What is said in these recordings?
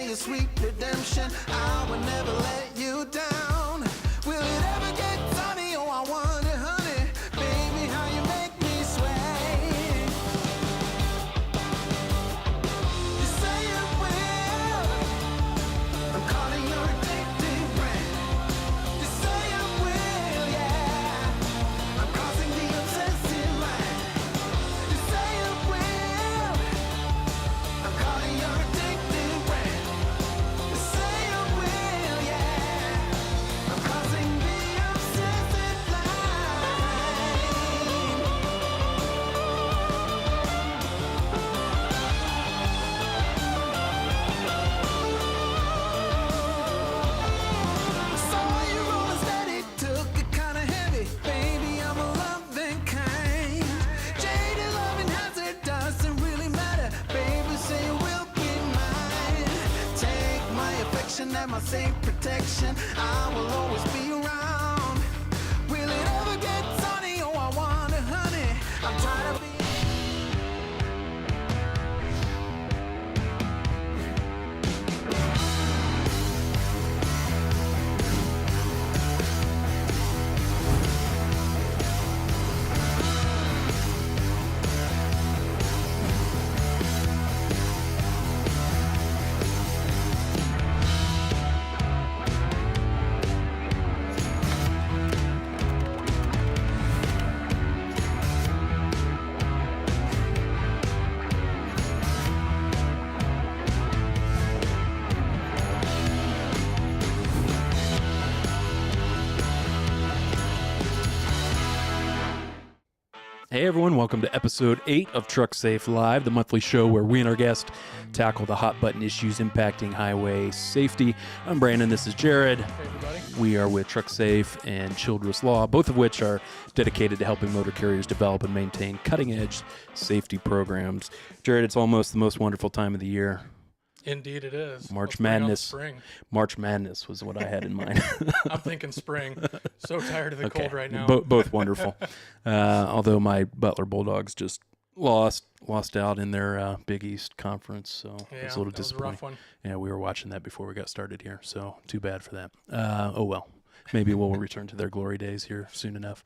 day of sweet redemption. I will never let you down. Will it ever get sunny? Oh, I wonder, honey, baby, how you make me sway. You say it will. I'm calling your addictive brand. You say it will, yeah. I'm crossing the obsessive line. You say it will. I'm calling your addictive brand. You say it will, yeah. I'm crossing the obsessive line. Saw you rolling steady, took it kinda heavy. Baby, I'm a loving kind. Jaded loving hazard doesn't really matter. Baby, say you will be mine. Take my affection and my safe protection. I will always be around. Will it ever get sunny? Oh, I wonder, honey. I'm trying to be. Hey everyone, welcome to episode 8 of Truck Safe Live, the monthly show where we and our guest tackle the hot button issues impacting highway safety. I'm Brandon, this is Jerad. Hey everybody. We are with Truck Safe and Childress Law, both of which are dedicated to helping motor carriers develop and maintain cutting-edge safety programs. Jerad, it's almost the most wonderful time of the year. Indeed it is. March Let's bring on the Madness. Spring. March Madness was what I had in mind. I'm thinking spring. So tired of the cold right now. Both wonderful. Although my Butler Bulldogs just lost out in their Big East conference, so it was a little that was a disappointing. rough one. Yeah, we were watching that before we got started here, so too bad for that. Oh well, maybe we'll return to their glory days here soon enough.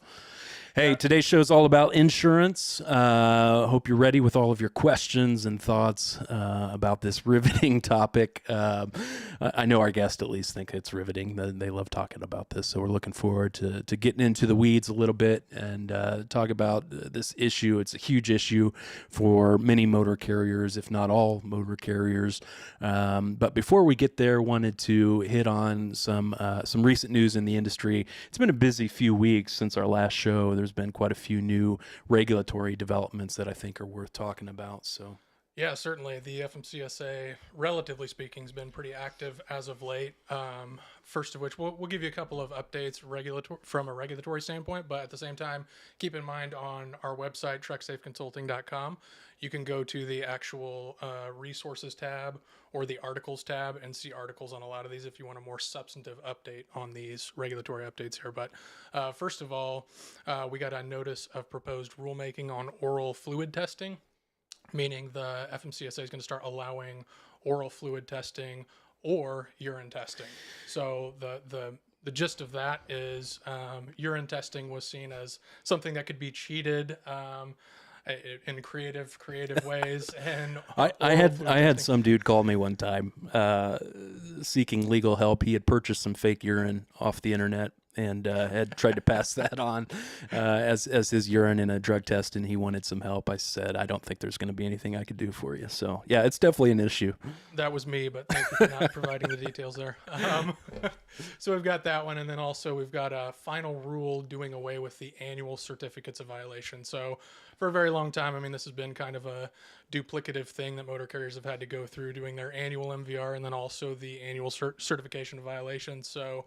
Hey, today's show is all about insurance. Hope you're ready with all of your questions and thoughts about this riveting topic. I know our guests at least think it's riveting. They love talking about this, so we're looking forward to getting into the weeds a little bit and talk about this issue. It's a huge issue for many motor carriers, if not all motor carriers. But before we get there, wanted to hit on some recent news in the industry. It's been a busy few weeks since our last show. There's been quite a few new regulatory developments that I think are worth talking about. So, Yeah, certainly. The FMCSA, relatively speaking, has been pretty active as of late. First of which, we'll give you a couple of updates from a regulatory standpoint, but at the same time, keep in mind on our website, trucksafeconsulting.com, you can go to the actual resources tab or the articles tab and see articles on a lot of these if you want a more substantive update on these regulatory updates here. But first of all, we got a notice of proposed rulemaking on oral fluid testing, meaning the FMCSA is going to start allowing oral fluid testing or urine testing. So the gist of that is urine testing was seen as something that could be cheated in creative ways. And I had some dude call me one time seeking legal help. He had purchased some fake urine off the internet and had tried to pass that on as his urine in a drug test, and he wanted some help. I said, I don't think there's going to be anything I could do for you. So, yeah, it's definitely an issue. That was me, but thank you for not providing the details there. So we've got that one, and then also we've got a final rule doing away with the annual certificates of violation. So for a very long time, I mean, this has been kind of a duplicative thing that motor carriers have had to go through, doing their annual MVR and then also the annual certification of violation. So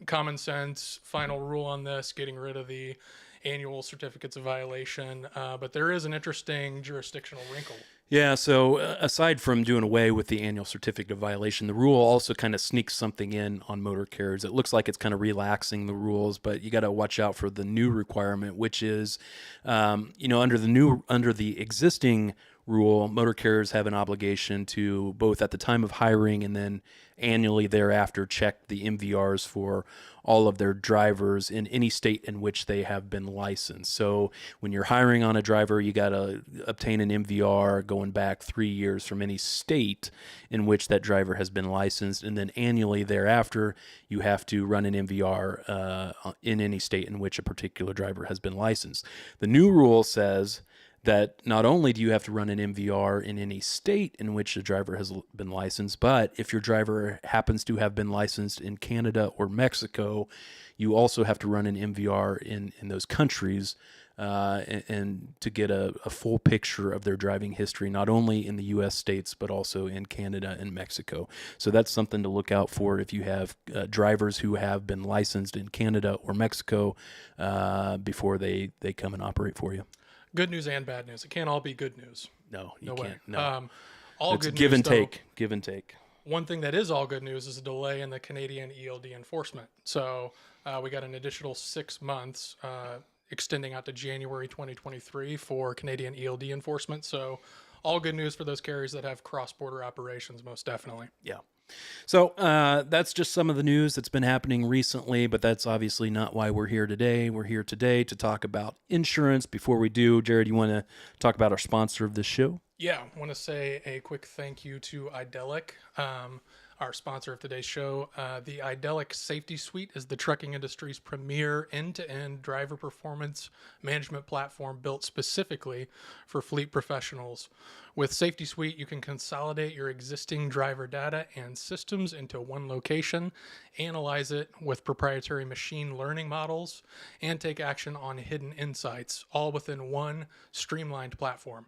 common sense, final rule on this, getting rid of the annual certificates of violation. But there is an interesting jurisdictional wrinkle. Yeah, so aside from doing away with the annual certificate of violation, the rule also kind of sneaks something in on motor carriers. It looks like it's kind of relaxing the rules, but you got to watch out for the new requirement, which is, under the existing rule, motor carriers have an obligation to both at the time of hiring and then annually thereafter check the MVRs for all of their drivers in any state in which they have been licensed. So when you're hiring on a driver, you got to obtain an MVR going back 3 years from any state in which that driver has been licensed. And then annually thereafter, you have to run an MVR in any state in which a particular driver has been licensed. The new rule says that not only do you have to run an MVR in any state in which the driver has been licensed, but if your driver happens to have been licensed in Canada or Mexico, you also have to run an MVR in those countries and to get a full picture of their driving history, not only in the U.S. states, but also in Canada and Mexico. So that's something to look out for if you have drivers who have been licensed in Canada or Mexico before they come and operate for you. Good news and bad news. It can't all be good news. No, you No way. can't. No. All It's good give news, and though. take. Give and take. One thing that is all good news is a delay in the Canadian ELD enforcement. So we got an additional 6 months extending out to January 2023 for Canadian ELD enforcement. So all good news for those carriers that have cross-border operations, most definitely. Yeah. So that's just some of the news that's been happening recently, but that's obviously not why we're here today. We're here today to talk about insurance. Before we do, Jerad, you want to talk about our sponsor of this show? Yeah, I want to say a quick thank you to Idelic, our sponsor of today's show. The Idelic Safety Suite is the trucking industry's premier end-to-end driver performance management platform built specifically for fleet professionals. With Safety Suite, you can consolidate your existing driver data and systems into one location, analyze it with proprietary machine learning models, and take action on hidden insights, all within one streamlined platform.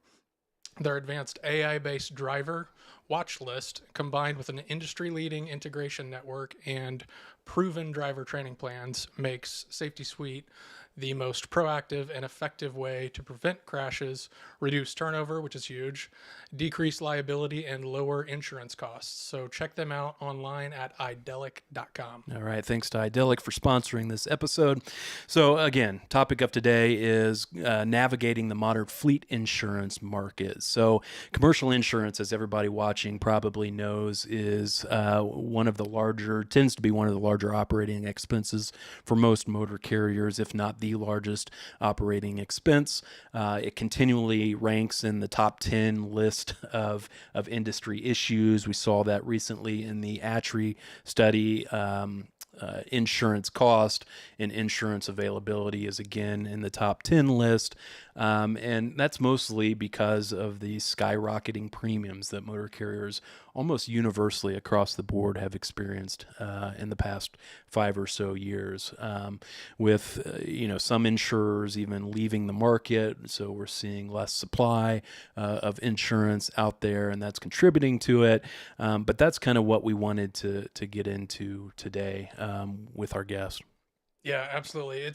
Their advanced AI-based driver watch list, combined with an industry-leading integration network and proven driver training plans, makes Safety Suite the most proactive and effective way to prevent crashes, reduce turnover, which is huge, decrease liability, and lower insurance costs. So check them out online at idelic.com. All right. Thanks to Idelic for sponsoring this episode. So again, topic of today is navigating the modern fleet insurance market. So commercial insurance, as everybody watching probably knows, is tends to be one of the larger operating expenses for most motor carriers, if not the largest operating expense. It continually ranks in the top 10 list of industry issues. We saw that recently in the ATRI study. Insurance cost and insurance availability is again in the top 10 list. And that's mostly because of the skyrocketing premiums that motor carriers almost universally across the board have experienced in the past 5 or so years, with some insurers even leaving the market. So we're seeing less supply of insurance out there, and that's contributing to it. But that's kind of what we wanted to get into today with our guest. Yeah, absolutely.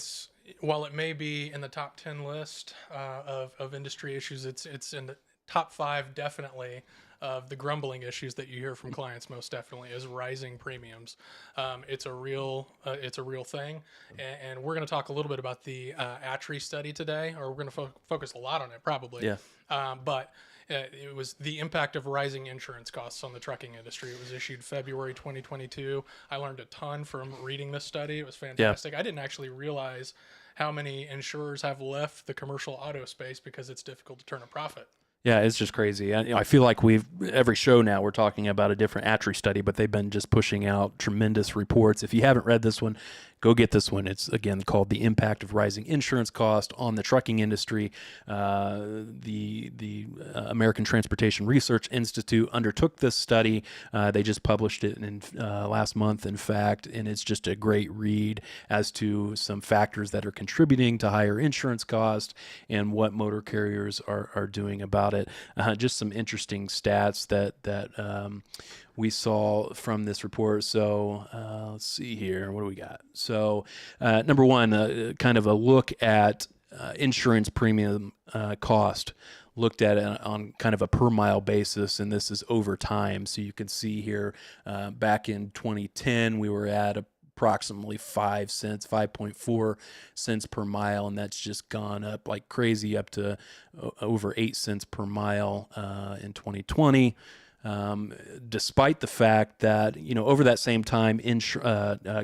While it may be in the top 10 list of industry issues, it's in the top 5 definitely of the grumbling issues that you hear from clients. Most definitely is rising premiums. It's a real thing, and we're going to talk a little bit about the ATRI study today, or we're going to focus a lot on it probably. Yeah. But it was the impact of rising insurance costs on the trucking industry. It was issued February 2022. I learned a ton from reading this study. It was fantastic. I didn't actually realize how many insurers have left the commercial auto space because it's difficult to turn a profit. Yeah, it's just crazy. I feel like every show now we're talking about a different ATRI study, but they've been just pushing out tremendous reports. If you haven't read this one, go get this one. It's, again, called The Impact of Rising Insurance Cost on the Trucking Industry. The American Transportation Research Institute undertook this study. They just published it last month, in fact, and it's just a great read as to some factors that are contributing to higher insurance costs and what motor carriers are doing about it. Just some interesting stats that we saw from this report. So let's see here. What do we got? So number one, kind of a look at insurance premium cost, looked at it on kind of a per mile basis, and this is over time. So you can see here back in 2010, we were at approximately 5 cents, 5.4 cents per mile, and that's just gone up like crazy, up to over 8 cents per mile in 2020. Despite the fact that, over that same time,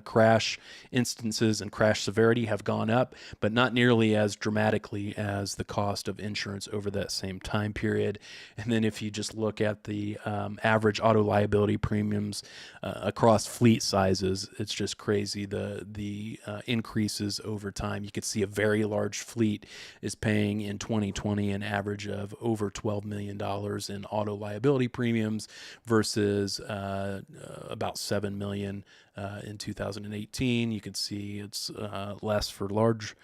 crash instances and crash severity have gone up, but not nearly as dramatically as the cost of insurance over that same time period. And then if you just look at the average auto liability premiums across fleet sizes, it's just crazy. The increases over time. You could see a very large fleet is paying in 2020 an average of over $12 million in auto liability premiums versus about $7 million in 2018. You can see it's less for large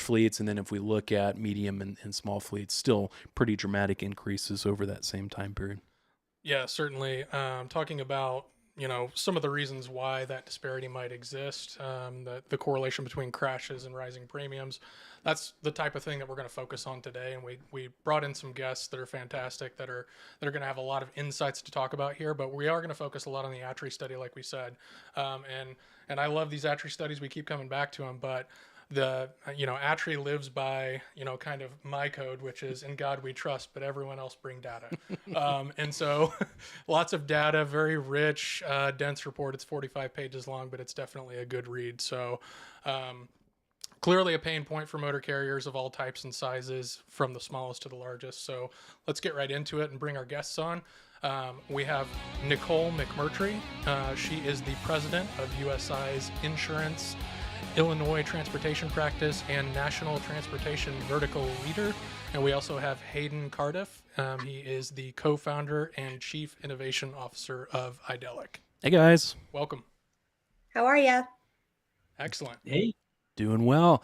fleets, and then if we look at medium and small fleets, still pretty dramatic increases over that same time period. Yeah, certainly. Talking about some of the reasons why that disparity might exist, the correlation between crashes and rising premiums. That's the type of thing that we're going to focus on today, and we brought in some guests that are fantastic that are going to have a lot of insights to talk about here. But we are going to focus a lot on the ATRI study, like we said, and I love these ATRI studies. We keep coming back to them, but the ATRI lives by kind of my code, which is in God we trust, but everyone else bring data. And so lots of data, very rich, dense report. It's 45 pages long, but it's definitely a good read. So clearly a pain point for motor carriers of all types and sizes, from the smallest to the largest. So let's get right into it and bring our guests on. We have Nicole McMurtry. She is the president of USI's Insurance Illinois Transportation Practice and National Transportation Vertical Leader. And we also have Hayden Cardiff. He is the co-founder and chief innovation officer of Idelic. Hey guys. Welcome. How are you? Excellent. Hey, Doing well.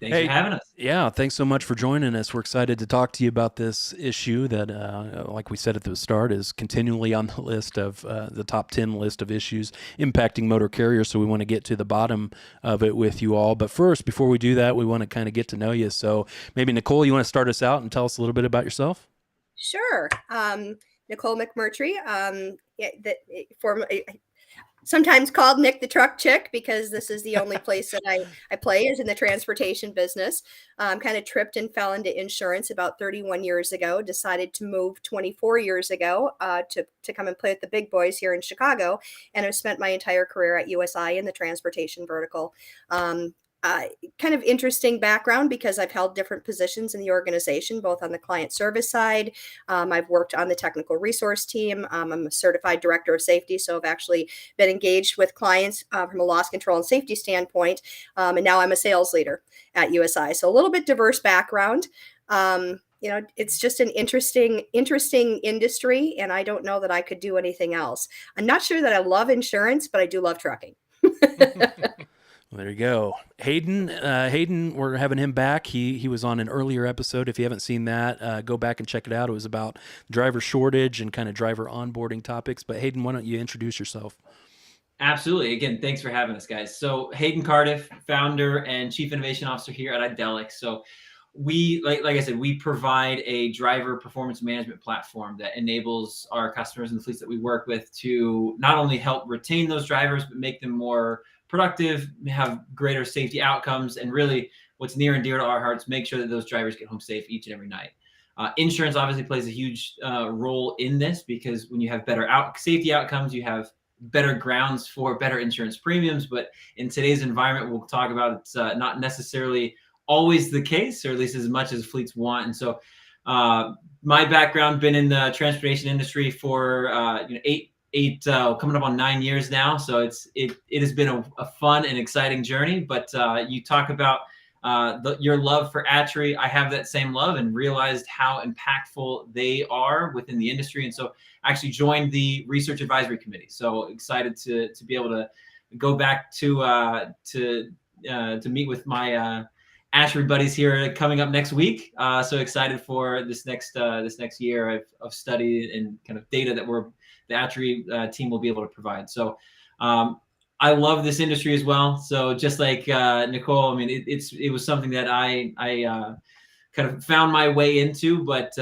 thanks for having us. Yeah, thanks so much for joining us. We're excited to talk to you about this issue that, like we said at the start, is continually on the list of the top 10 list of issues impacting motor carriers. So we want to get to the bottom of it with you all. But first, before we do that, we want to kind of get to know you. So maybe, Nicole, you want to start us out and tell us a little bit about yourself? Sure. Nicole McMurtry, sometimes called Nick the Truck Chick, because this is the only place that I play is in the transportation business. Kind of tripped and fell into insurance about 31 years ago, decided to move 24 years ago to come and play with the big boys here in Chicago. And I've spent my entire career at USI in the transportation vertical. Kind of interesting background because I've held different positions in the organization, both on the client service side. I've worked on the technical resource team. I'm a certified director of safety, so I've actually been engaged with clients from a loss control and safety standpoint. And now I'm a sales leader at USI. So a little bit diverse background. It's just an interesting industry, and I don't know that I could do anything else. I'm not sure that I love insurance, but I do love trucking. Well, there you go. Hayden, we're having him back. He was on an earlier episode. If you haven't seen that, go back and check it out. It was about driver shortage and kind of driver onboarding topics. But Hayden, why don't you introduce yourself? Absolutely. Again, thanks for having us, guys. So Hayden Cardiff, founder and chief innovation officer here at Idelic. So we, like I said, we provide a driver performance management platform that enables our customers and the fleets that we work with to not only help retain those drivers, but make them more productive, have greater safety outcomes, and really what's near and dear to our hearts, make sure that those drivers get home safe each and every night. Insurance obviously plays a huge role in this, because when you have better safety outcomes, you have better grounds for better insurance premiums. But in today's environment, we'll talk about it's not necessarily always the case, or at least as much as fleets want. And so my background, been in the transportation industry for coming up on 9 years now. So it has been a fun and exciting journey. But you talk about your love for ATRI. I have that same love and realized how impactful they are within the industry. And so I actually joined the research advisory committee. So excited to be able to go back to meet with my ATRI buddies here coming up next week. So excited for this next year of study and kind of data that the ATRI team will be able to provide. So I love this industry as well. So just like Nicole, I mean, it was something that I kind of found my way into, but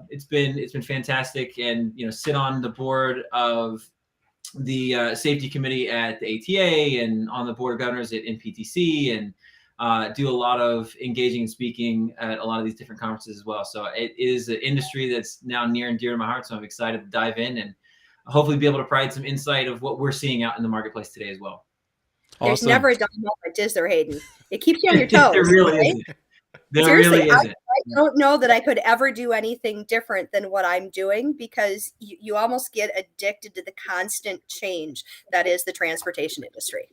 it's been fantastic. And sit on the board of safety committee at the ATA and on the board of governors at NPTC, and do a lot of engaging and speaking at a lot of these different conferences as well. So it is an industry that's now near and dear to my heart. So I'm excited to dive in and hopefully be able to provide some insight of what we're seeing out in the marketplace today as well. There's Awesome. never a dull moment, is there, Hayden? It keeps you on your toes. There really right? isn't. There Seriously, really isn't. I don't know that I could ever do anything different than what I'm doing, because you almost get addicted to the constant change that is the transportation industry.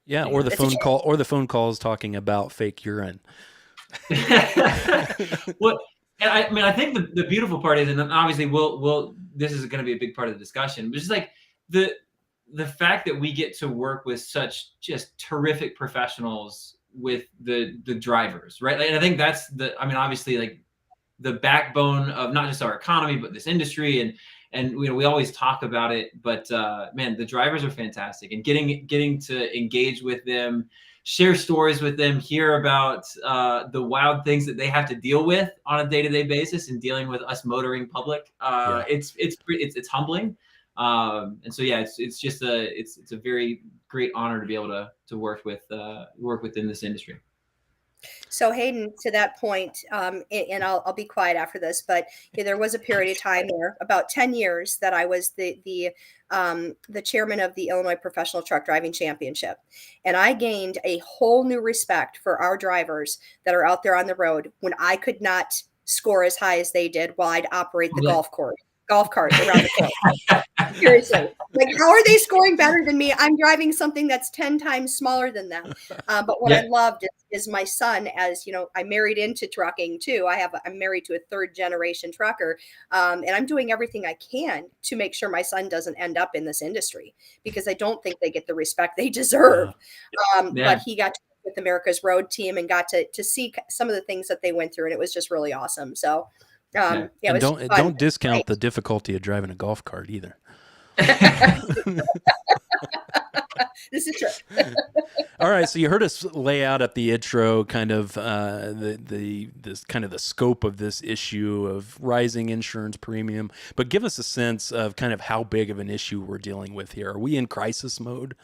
Yeah, or the phone calls talking about fake urine. Well, and I think the beautiful part is, and obviously we'll this is going to be a big part of the discussion, but just like the fact that we get to work with such just terrific professionals with the drivers, right? Like, and I think that's obviously like the backbone of not just our economy, but this industry. And we always talk about it, but man, the drivers are fantastic, and getting to engage with them, share stories with them, hear about the wild things that they have to deal with on a day-to-day basis, and dealing with us motoring public. It's humbling. And so, yeah, it's just it's a very great honor to be able to work within this industry. So Hayden, to that point, and I'll be quiet after this, but there was a period of time there, about 10 years, that I was the chairman of the Illinois Professional Truck Driving Championship. And I gained a whole new respect for our drivers that are out there on the road when I could not score as high as they did while I'd operate the golf cart around the course. Seriously, like, how are they scoring better than me? I'm driving something that's 10 times smaller than them. But what I loved is my son, as you know, I married into trucking too. I'm married to a third generation trucker, and I'm doing everything I can to make sure my son doesn't end up in this industry, because I don't think they get the respect they deserve. But he got to work with America's Road Team and got to see some of the things that they went through, and it was just really awesome. So. And don't discount the difficulty of driving a golf cart either. This is true. All right, so you heard us lay out at the intro kind of this kind of the scope of this issue of rising insurance premium, but give us a sense of kind of how big of an issue we're dealing with here. Are we in crisis mode?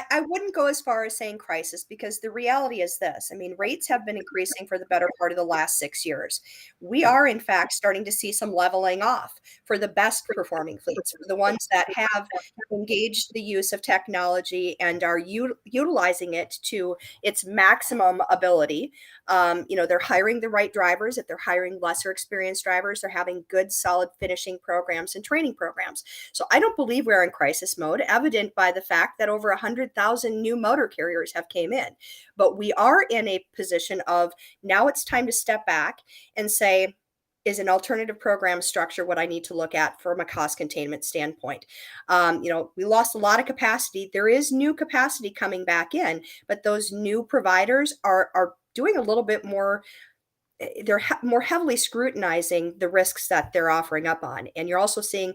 I wouldn't go as far as saying crisis, because the reality is this. I mean, rates have been increasing for the better part of the last 6 years. We are, in fact, starting to see some leveling off for the best performing fleets, for the ones that have engaged the use of technology and are utilizing it to its maximum ability. They're hiring the right drivers. If they're hiring lesser experienced drivers, they're having good, solid finishing programs and training programs. So I don't believe we're in crisis mode, evident by the fact that over 100,000 new motor carriers have came in. But we are in a position of, now it's time to step back and say, is an alternative program structure what I need to look at from a cost containment standpoint? We lost a lot of capacity. There is new capacity coming back in, but those new providers are doing a little bit more. They're more heavily scrutinizing the risks that they're offering up on. And you're also seeing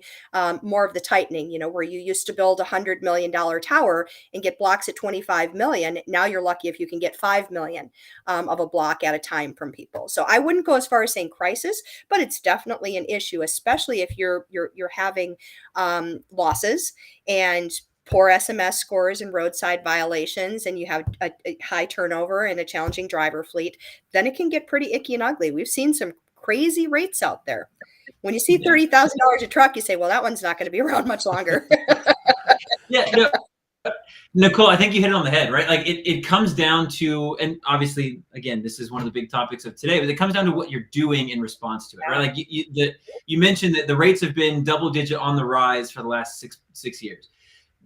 more of the tightening, where you used to build $100 million tower and get blocks at 25 million. Now you're lucky if you can get 5 million of a block at a time from people. So I wouldn't go as far as saying crisis, but it's definitely an issue, especially if you're having losses and poor SMS scores and roadside violations, and you have a high turnover and a challenging driver fleet. Then it can get pretty icky and ugly. We've seen some crazy rates out there. When you see $30,000 a truck, you say, well, that one's not going to be around much longer. Nicole, I think you hit it on the head, right? Like it comes down to, and obviously, again, this is one of the big topics of today, but it comes down to what you're doing in response to it, right? Like you mentioned that the rates have been double digit on the rise for the last six years.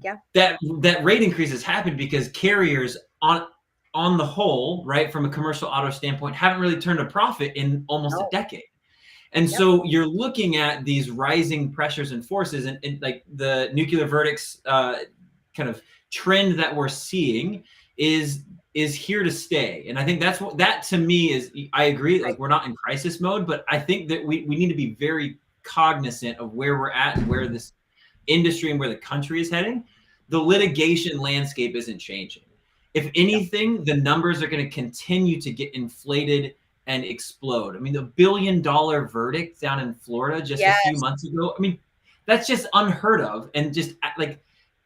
Yeah. That rate increase has happened because carriers on the whole, right, from a commercial auto standpoint, haven't really turned a profit in almost a decade. And so you're looking at these rising pressures and forces, and like the nuclear verdicts kind of trend that we're seeing is here to stay. And I think that to me is, I agree, like we're not in crisis mode, but I think that we need to be very cognizant of where we're at and where this industry and where the country is heading. The litigation landscape isn't changing. If anything, the numbers are going to continue to get inflated and explode. I mean, the $1 billion verdict down in Florida just a few months ago, I mean, That's just unheard of. And just like,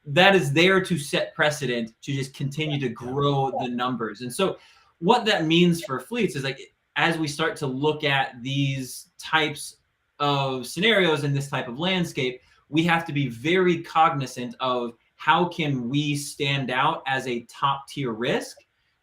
that is there to set precedent to just continue to grow the numbers. And so what that means for fleets is, like, as we start to look at these types of scenarios in this type of landscape, we have to be very cognizant of how can we stand out as a top tier risk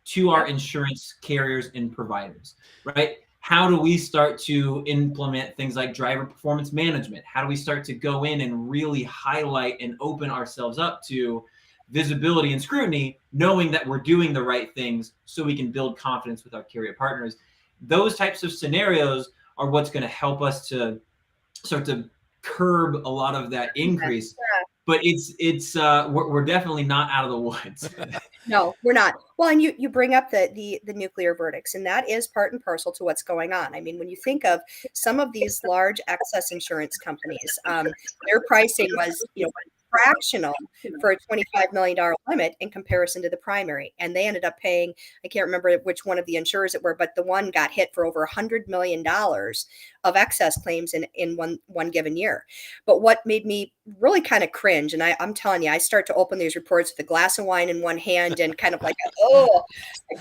to our insurance carriers and providers, right? How do we start to implement things like driver performance management? How do we start to go in and really highlight and open ourselves up to visibility and scrutiny, knowing that we're doing the right things so we can build confidence with our carrier partners? Those types of scenarios are what's going to help us to start to curb a lot of that increase. But we're definitely not out of the woods. No, we're not. Well, and you bring up the nuclear verdicts, and that is part and parcel to what's going on. I mean, when you think of some of these large excess insurance companies, their pricing was, fractional for a $25 million limit in comparison to the primary. And they ended up paying, I can't remember which one of the insurers it were, but the one got hit for over $100 million of excess claims in one given year. But what made me really kind of cringe, and I'm telling you, I start to open these reports with a glass of wine in one hand and kind of like, oh,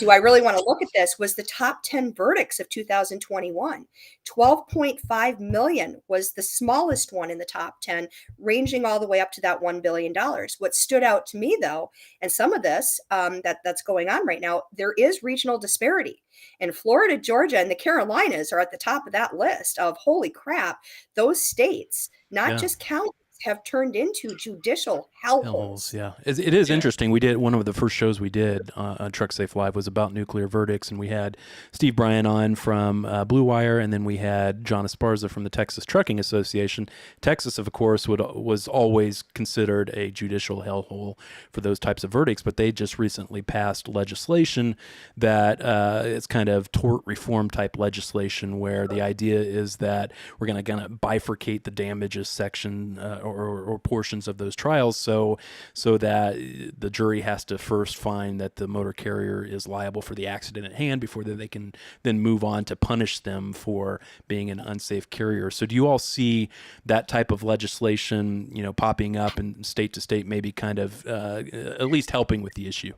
do I really want to look at this, was the top 10 verdicts of 2021. 12.5 million was the smallest one in the top 10, ranging all the way up to that $1 billion. What stood out to me, though, and some of this that's going on right now, there is regional disparity. And Florida, Georgia, and the Carolinas are at the top of that list of, holy crap, those states, not just counties, have turned into judicial hellholes. Yeah, it is interesting. We did one of the first shows we did on Truck Safe Live was about nuclear verdicts, and we had Steve Bryan on from Blue Wire, and then we had John Esparza from the Texas Trucking Association. Texas, of course, was always considered a judicial hellhole for those types of verdicts, but they just recently passed legislation that it's kind of tort reform type legislation, where the idea is that we're going to bifurcate the damages section or portions of those trials, so that the jury has to first find that the motor carrier is liable for the accident at hand before they can then move on to punish them for being an unsafe carrier. So do you all see that type of legislation, popping up in state to state, maybe kind of at least helping with the issue?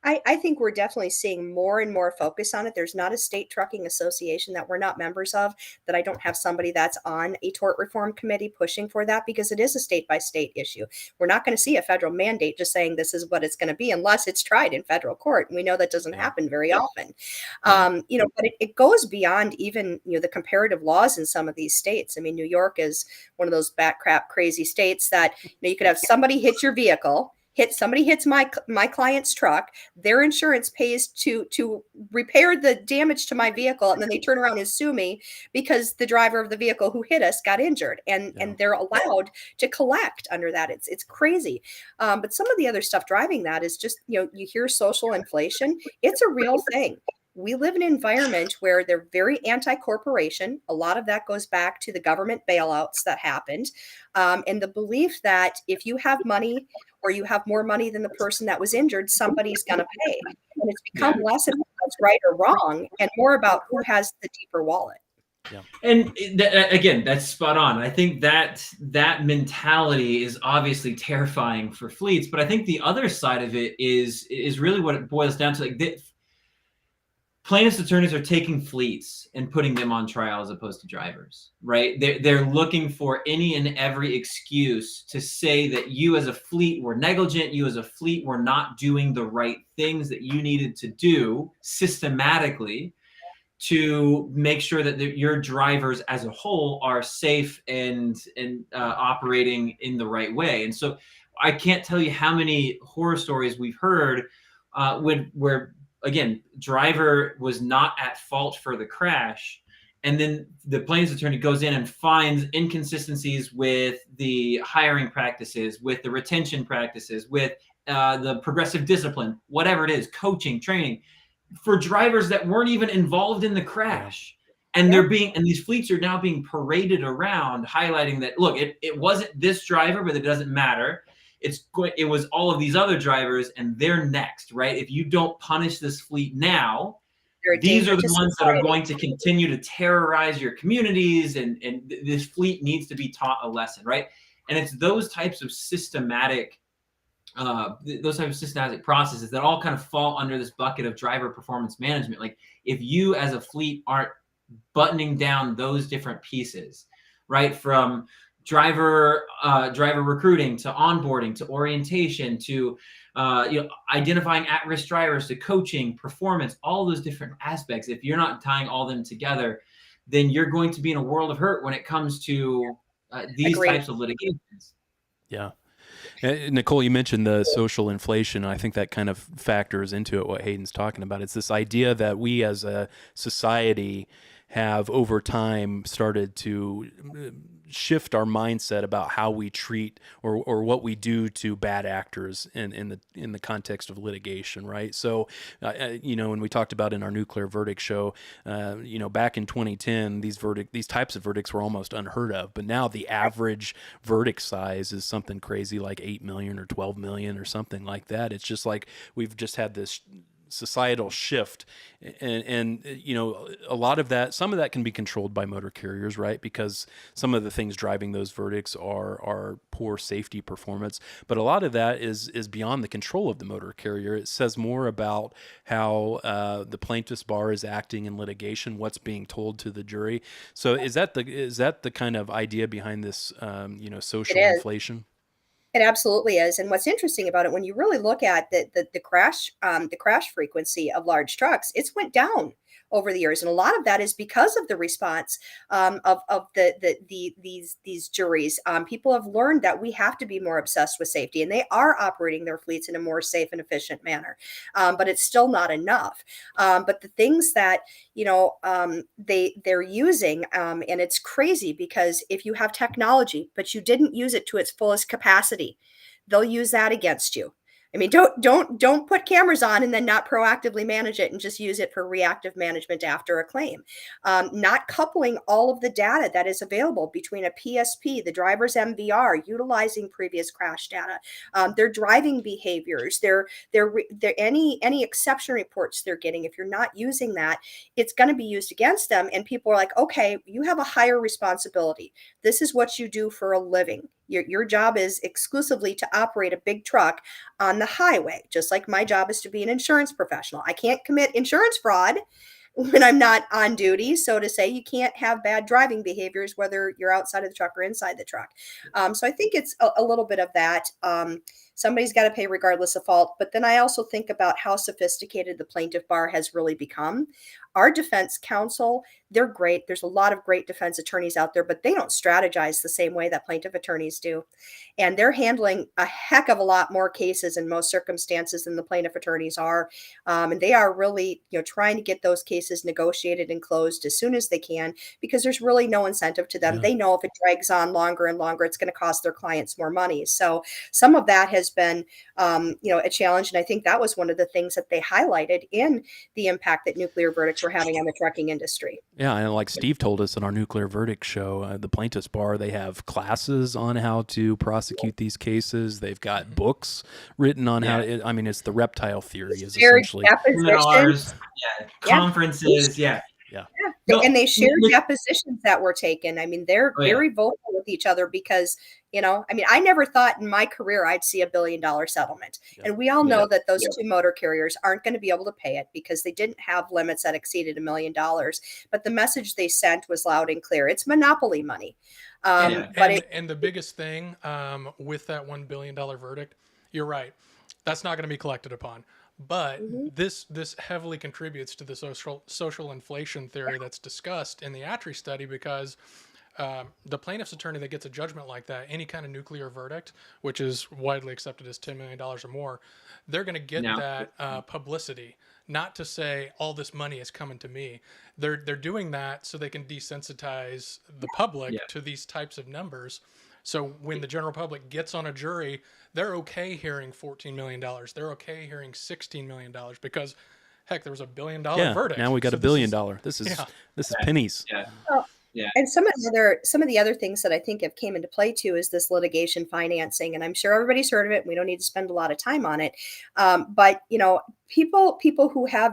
I think we're definitely seeing more and more focus on it. There's not a state trucking association that we're not members of that I don't have somebody that's on a tort reform committee pushing for that, because it is a state by state issue. We're not going to see a federal mandate just saying this is what it's going to be unless it's tried in federal court. And we know that doesn't happen very often. But it goes beyond even, the comparative laws in some of these states. I mean, New York is one of those bat crap crazy states that, you could have somebody hit your vehicle, somebody hits my client's truck, their insurance pays to repair the damage to my vehicle, and then they turn around and sue me because the driver of the vehicle who hit us got injured, and they're allowed to collect under that. It's crazy. But some of the other stuff driving that is just, you hear social inflation. It's a real thing. We live in an environment where they're very anti-corporation. A lot of that goes back to the government bailouts that happened, and the belief that if you have money or you have more money than the person that was injured, somebody's going to pay. And it's become less about what's right or wrong and more about who has the deeper wallet. Yeah. And again, that's spot on. I think that mentality is obviously terrifying for fleets, but I think the other side of it is really what it boils down to. Like, plaintiffs' attorneys are taking fleets and putting them on trial as opposed to drivers, right? They're looking for any and every excuse to say that you as a fleet were negligent, you as a fleet were not doing the right things that you needed to do systematically to make sure that your drivers as a whole are safe and operating in the right way. And so I can't tell you how many horror stories we've heard where again, driver was not at fault for the crash, and then the plaintiff's attorney goes in and finds inconsistencies with the hiring practices, with the retention practices, with the progressive discipline, whatever it is, coaching, training, for drivers that weren't even involved in the crash. And and these fleets are now being paraded around, highlighting that, look, it wasn't this driver, but it doesn't matter. It was all of these other drivers, and they're next, right? If you don't punish this fleet now, these are the ones that are going to continue to terrorize your communities, and this fleet needs to be taught a lesson, right? And it's those types of systematic processes that all kind of fall under this bucket of driver performance management. Like if you as a fleet aren't buttoning down those different pieces, right, from driver recruiting to onboarding to orientation to identifying at-risk drivers to coaching, performance, all those different aspects, if you're not tying all them together, then you're going to be in a world of hurt when it comes to these Agreed. types of litigations. Yeah. Nicole, you mentioned the social inflation. I think that kind of factors into it, what Hayden's talking about. It's this idea that we as a society have over time started to shift our mindset about how we treat or what we do to bad actors in the context of litigation, right? So, when we talked about in our nuclear verdict show, back in 2010, these types of verdicts were almost unheard of, but now the average verdict size is something crazy like 8 million or 12 million or something like that. It's just like we've just had this societal shift, and a lot of that, some of that can be controlled by motor carriers, right? Because some of the things driving those verdicts are poor safety performance, but a lot of that is beyond the control of the motor carrier. It says more about how the plaintiff's bar is acting in litigation, what's being told to the jury. So is that the kind of idea behind this social inflation? It absolutely is. And what's interesting about it, when you really look at the crash frequency of large trucks, it's went down over the years, and a lot of that is because of the response of these juries. People have learned that we have to be more obsessed with safety, and they are operating their fleets in a more safe and efficient manner. But it's still not enough. But the things that they're using, and it's crazy because if you have technology but you didn't use it to its fullest capacity, they'll use that against you. I mean, don't put cameras on and then not proactively manage it and just use it for reactive management after a claim. Not coupling all of the data that is available between a PSP, the driver's MVR, utilizing previous crash data, their driving behaviors, their any exception reports they're getting. If you're not using that, it's going to be used against them. And people are like, okay, you have a higher responsibility. This is what you do for a living. Your job is exclusively to operate a big truck on the highway, just like my job is to be an insurance professional. I can't commit insurance fraud when I'm not on duty. So to say, you can't have bad driving behaviors, whether you're outside of the truck or inside the truck. So I think it's a little bit of that. Somebody's got to pay regardless of fault. But then I also think about how sophisticated the plaintiff bar has really become. Our defense counsel, they're great. There's a lot of great defense attorneys out there, but they don't strategize the same way that plaintiff attorneys do. And they're handling a heck of a lot more cases in most circumstances than the plaintiff attorneys are. And they are really, trying to get those cases negotiated and closed as soon as they can, because there's really no incentive to them. Yeah. They know if it drags on longer and longer, it's going to cost their clients more money. So some of that has been, a challenge. And I think that was one of the things that they highlighted in the impact that nuclear verdicts were having on the trucking industry. Yeah, and like Steve told us in our nuclear verdict show, the plaintiff's bar, they have classes on how to prosecute these cases. They've got books written on how. It's the reptile theory is essentially seminars, conferences, Yeah. And they share depositions that were taken. I mean, they're very vocal with each other because, I never thought in my career I'd see $1 billion settlement. Yeah. And we all know that those two motor carriers aren't going to be able to pay it because they didn't have limits that exceeded $1 million. But the message they sent was loud and clear. It's monopoly money. And the biggest thing with that $1 billion verdict, you're right, that's not going to be collected upon. But this heavily contributes to the social inflation theory that's discussed in the Atri study, because the plaintiff's attorney that gets a judgment like that, any kind of nuclear verdict, which is widely accepted as $10 million or more, they're going to get that publicity. Not to say all this money is coming to me. They're doing that so they can desensitize the public to these types of numbers. So when the general public gets on a jury, they're okay hearing $14 million. They're okay hearing $16 million because, heck, there was $1 billion verdict. Now we got $1 billion. This is pennies. And some of the other things that I think have came into play too is this litigation financing, and I'm sure everybody's heard of it. We don't need to spend a lot of time on it, but people who have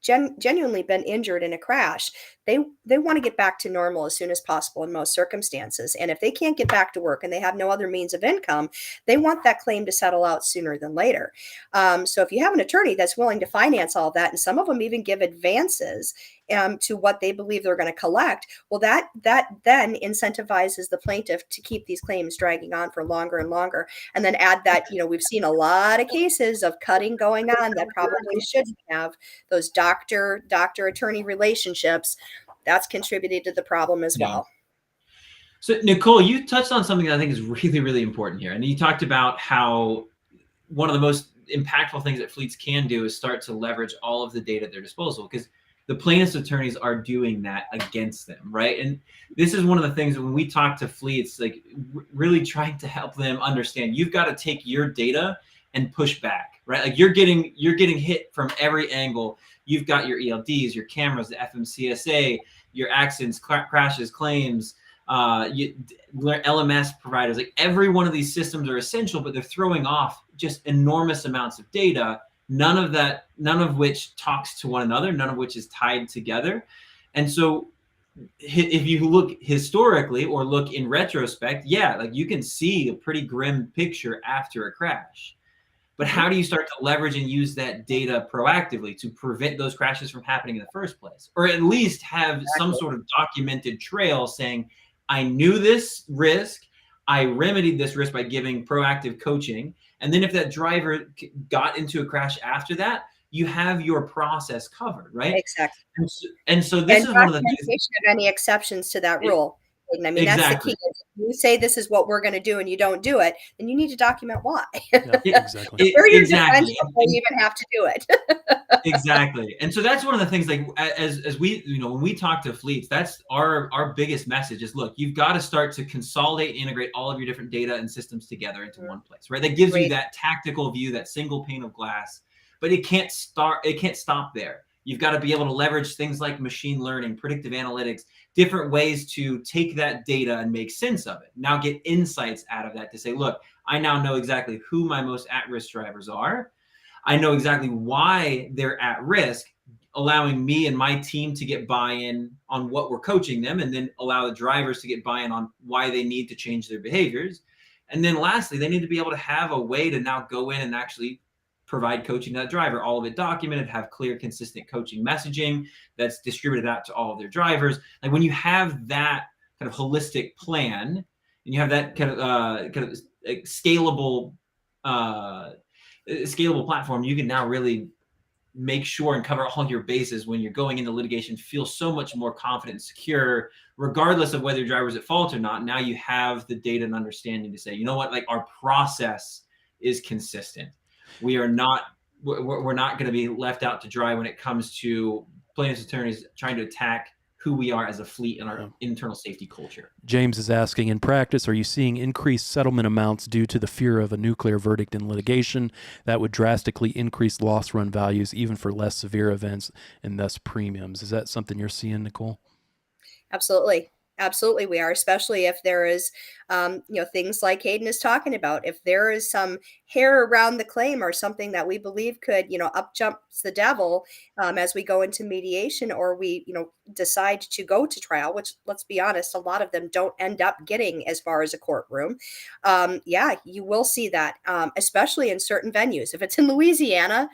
genuinely been injured in a crash, they want to get back to normal as soon as possible in most circumstances. And if they can't get back to work and they have no other means of income, they want that claim to settle out sooner than later. So if you have an attorney that's willing to finance all that, and some of them even give advances to what they believe they're going to collect, well, that then incentivizes the plaintiff to keep these claims dragging on for longer and longer. And then add that, we've seen a lot of cases of cutting going on that probably shouldn't have, those doctor attorney relationships. That's contributed to the problem as well. So Nicole, you touched on something that I think is really, really important here. And you talked about how one of the most impactful things that fleets can do is start to leverage all of the data at their disposal, because the plaintiff's attorneys are doing that against them, right? And this is one of the things when we talk to fleets, like really trying to help them understand, you've got to take your data and push back, right? Like you're getting hit from every angle. You've got your ELDs, your cameras, the FMCSA, your accidents, crashes, claims, LMS providers. Like every one of these systems are essential, but they're throwing off just enormous amounts of data. None of which talks to one another, none of which is tied together. And so if you look historically or look in retrospect, yeah, like you can see a pretty grim picture after a crash. But how do you start to leverage and use that data proactively to prevent those crashes from happening in the first place? Or at least have some sort of documented trail saying, I knew this risk, I remedied this risk by giving proactive coaching. And then if that driver got into a crash after that, you have your process covered, right? Exactly. And so this is one of the things. Of any exceptions to that rule. I mean, exactly. That's the key. If you say this is what we're going to do and you don't do it, then you need to document why. Yeah, exactly. Where your Exactly. defense before you even have to do it. Exactly. And so that's one of the things, like as we, when we talk to fleets, that's our biggest message is, look, you've got to start to consolidate, integrate all of your different data and systems together into one place, right? That gives you that tactical view, that single pane of glass, but it can't stop there. You've got to be able to leverage things like machine learning, predictive analytics, different ways to take that data and make sense of it. Now get insights out of that to say, look, I now know exactly who my most at-risk drivers are. I know exactly why they're at risk, allowing me and my team to get buy-in on what we're coaching them, and then allow the drivers to get buy-in on why they need to change their behaviors. And then lastly, they need to be able to have a way to now go in and actually provide coaching to that driver, all of it documented, have clear, consistent coaching messaging that's distributed out to all of their drivers. Like when you have that kind of holistic plan and you have that kind of scalable platform, you can now really make sure and cover all your bases when you're going into litigation, feel so much more confident and secure, regardless of whether your driver's at fault or not. Now you have the data and understanding to say, you know what, like our process is consistent. We're not going to be left out to dry when it comes to plaintiffs' attorneys trying to attack who we are as a fleet and our internal safety culture. James is asking, in practice, are you seeing increased settlement amounts due to the fear of a nuclear verdict in litigation that would drastically increase loss run values even for less severe events and thus premiums? Is that something you're seeing, Nicole? Absolutely. Absolutely, we are, especially if there is, things like Hayden is talking about. If there is some hair around the claim or something that we believe could, up jumps the devil as we go into mediation, or we, decide to go to trial, which, let's be honest, a lot of them don't end up getting as far as a courtroom. You will see that, especially in certain venues. If it's in Louisiana,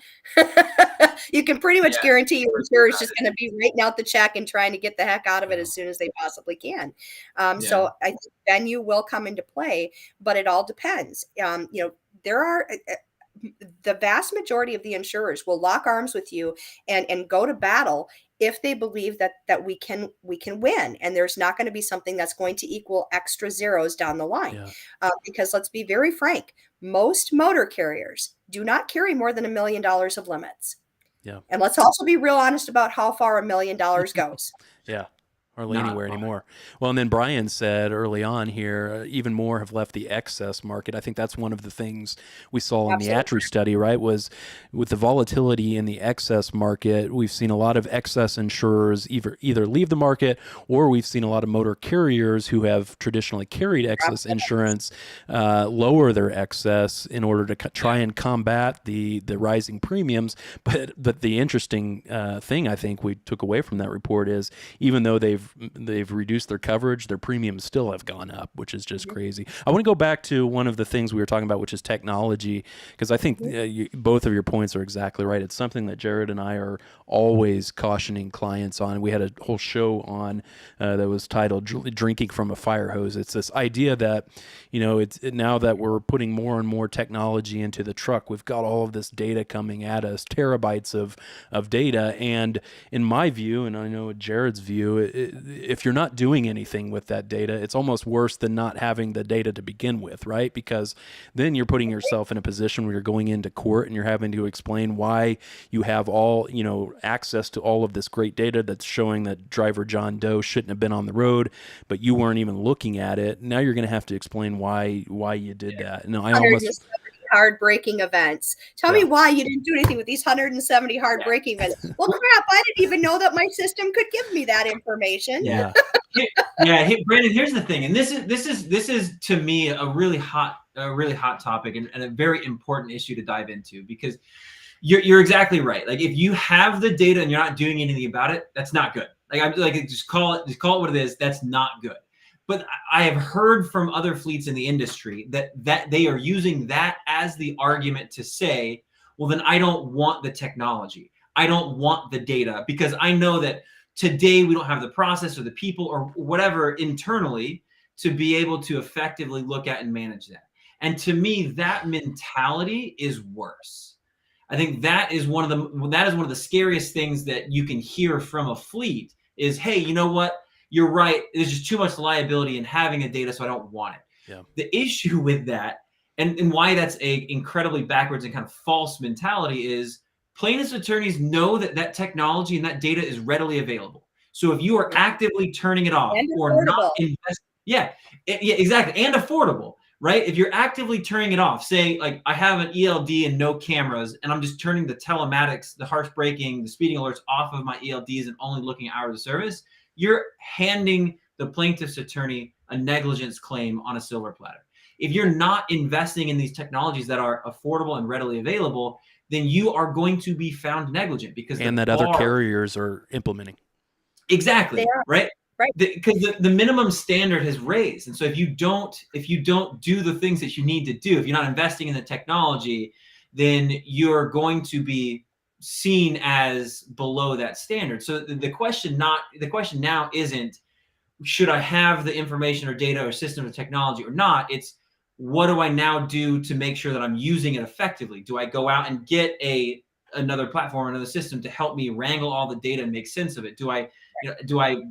you can pretty much guarantee your insurer is just going to be writing out the check and trying to get the heck out of it as soon as they possibly can. So I think venue will come into play, but it all depends. There are the vast majority of the insurers will lock arms with you and go to battle if they believe that we can win, and there's not going to be something that's going to equal extra zeros down the line. Because let's be very frank, most motor carriers do not carry more than $1 million of limits. And let's also be real honest about how far $1 million goes. hardly Not anywhere far. anymore. Well, and then Brian said early on here, even more have left the excess market. I think that's one of the things we saw in the Absolutely. ATRI study, right? Was with the volatility in the excess market, we've seen a lot of excess insurers either leave the market, or we've seen a lot of motor carriers who have traditionally carried excess insurance lower their excess in order to try and combat the rising premiums. But the interesting thing I think we took away from that report is even though they've reduced their coverage, their premiums still have gone up, which is just crazy. I want to go back to one of the things we were talking about, which is technology, because I think both of your points are exactly right. It's something that Jerad and I are always cautioning clients on. We had a whole show on that was titled "Drinking from a Fire Hose." It's this idea that, now that we're putting more and more technology into the truck, we've got all of this data coming at us, terabytes of data, and in my view, and I know Jared's view, if you're not doing anything with that data, it's almost worse than not having the data to begin with, right? Because then you're putting yourself in a position where you're going into court and you're having to explain why you have all, access to all of this great data that's showing that driver John Doe shouldn't have been on the road, but you weren't even looking at it. Now you're going to have to explain why you did that. No, I almost 170 hard braking events. Tell me why you didn't do anything with these 170 hard braking events. Well, crap, I didn't even know that my system could give me that information. Yeah. Hey, Brandon, here's the thing, and this is to me a really hot topic and a very important issue to dive into, because you're exactly right. Like, if you have the data and you're not doing anything about it, that's not good. Like, I'm like, just call it what it is. That's not good. But I have heard from other fleets in the industry that they are using that as the argument to say, well, then I don't want the technology. I don't want the data, because I know that today we don't have the process or the people or whatever internally to be able to effectively look at and manage that. And to me, that mentality is worse. I think that is one of the scariest things that you can hear from a fleet is, hey, you know what? You're right. There's just too much liability in having a data, so I don't want it. Yeah. The issue with that, and why that's a incredibly backwards and kind of false mentality, is plaintiffs' attorneys know that technology and that data is readily available. So if you are actively turning it off And or not affordable. exactly, and affordable, right? If you're actively turning it off, say like I have an ELD and no cameras, and I'm just turning the telematics, the harsh braking, the speeding alerts off of my ELDs and only looking at hours of service, you're handing the plaintiff's attorney a negligence claim on a silver platter. If you're not investing in these technologies that are affordable and readily available, then you are going to be found negligent, because other carriers are implementing. Exactly. Right. Right. Because the minimum standard has raised. And so if you don't do the things that you need to do, if you're not investing in the technology, then you're going to be seen as below that standard. So the question now isn't, should I have the information or data or system or technology or not? It's, what do I now do to make sure that I'm using it effectively? Do I go out and get another platform, another system to help me wrangle all the data and make sense of it? Do I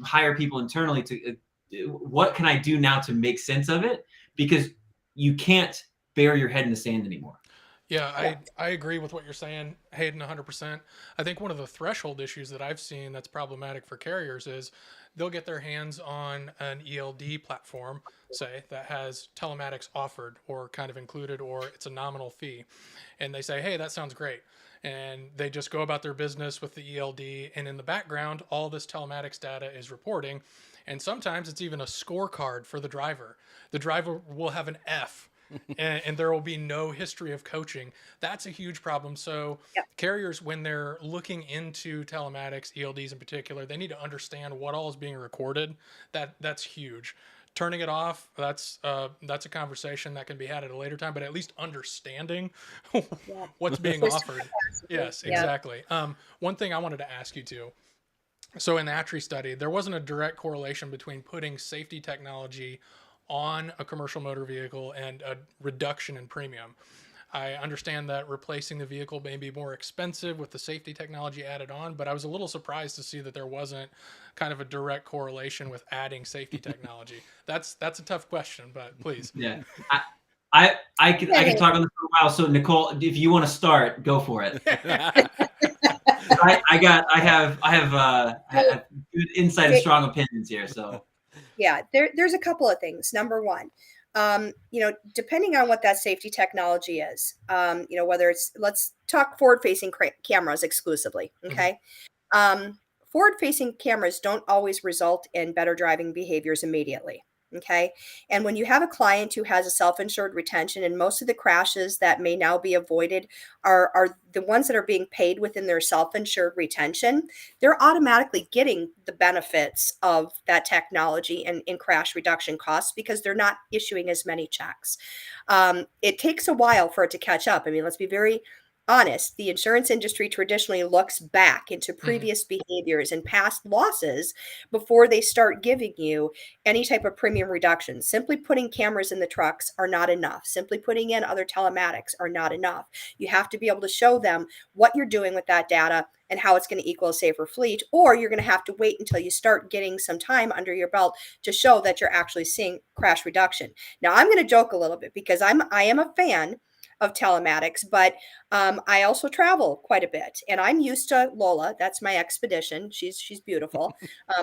hire people internally to what can I do now to make sense of it? Because you can't bury your head in the sand anymore. Yeah, I agree with what you're saying, Hayden, 100%. I think one of the threshold issues that I've seen that's problematic for carriers is they'll get their hands on an ELD platform, say, that has telematics offered or kind of included, or it's a nominal fee. And they say, hey, that sounds great. And they just go about their business with the ELD. And in the background, all this telematics data is reporting. And sometimes it's even a scorecard for the driver. The driver will have an F. and there will be no history of coaching. That's a huge problem. So carriers, when they're looking into telematics, ELDs in particular, they need to understand what all is being recorded. That's huge. Turning it off, that's a conversation that can be had at a later time, but at least understanding what's being offered. Yes, exactly. One thing I wanted to ask you too. So in the ATRI study, there wasn't a direct correlation between putting safety technology on a commercial motor vehicle and a reduction in premium. I understand that replacing the vehicle may be more expensive with the safety technology added on, but I was a little surprised to see that there wasn't kind of a direct correlation with adding safety technology. That's a tough question, but please. Yeah. I can talk on this for a while. So Nicole, if you want to start, go for it. I have good insight and strong opinions here. So Yeah, there's a couple of things. Number one, depending on what that safety technology is, whether it's, let's talk forward-facing cameras exclusively, okay? Forward-facing cameras don't always result in better driving behaviors immediately. Okay. And when you have a client who has a self-insured retention, and most of the crashes that may now be avoided are the ones that are being paid within their self-insured retention, they're automatically getting the benefits of that technology and in crash reduction costs because they're not issuing as many checks. It takes a while for it to catch up. I mean, let's be very honest. The insurance industry traditionally looks back into previous behaviors and past losses before they start giving you any type of premium reduction. Simply putting cameras in the trucks are not enough. Simply putting in other telematics are not enough. You have to be able to show them what you're doing with that data and how it's going to equal a safer fleet, or you're going to have to wait until you start getting some time under your belt to show that you're actually seeing crash reduction. Now, I'm going to joke a little bit because I am a fan of telematics, but I also travel quite a bit, and I'm used to Lola. That's my Expedition. She's beautiful.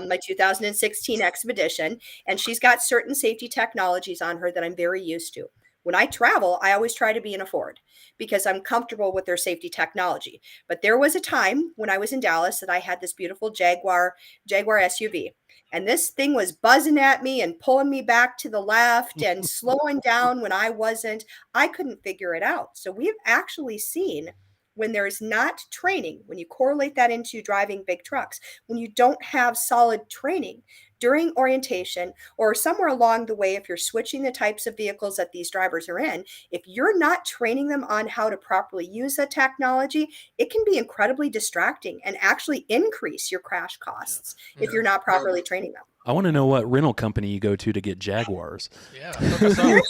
My 2016 Expedition, and she's got certain safety technologies on her that I'm very used to. When I travel, I always try to be in a Ford because I'm comfortable with their safety technology. But there was a time when I was in Dallas that I had this beautiful Jaguar SUV. And this thing was buzzing at me and pulling me back to the left and slowing down when I wasn't. I couldn't figure it out. So we've actually seen when there's not training, when you correlate that into driving big trucks, when you don't have solid training during orientation or somewhere along the way, if you're switching the types of vehicles that these drivers are in, if you're not training them on how to properly use the technology, it can be incredibly distracting and actually increase your crash costs if you're not properly training them. I want to know what rental company you go to get Jaguars. Yeah. Hook us up.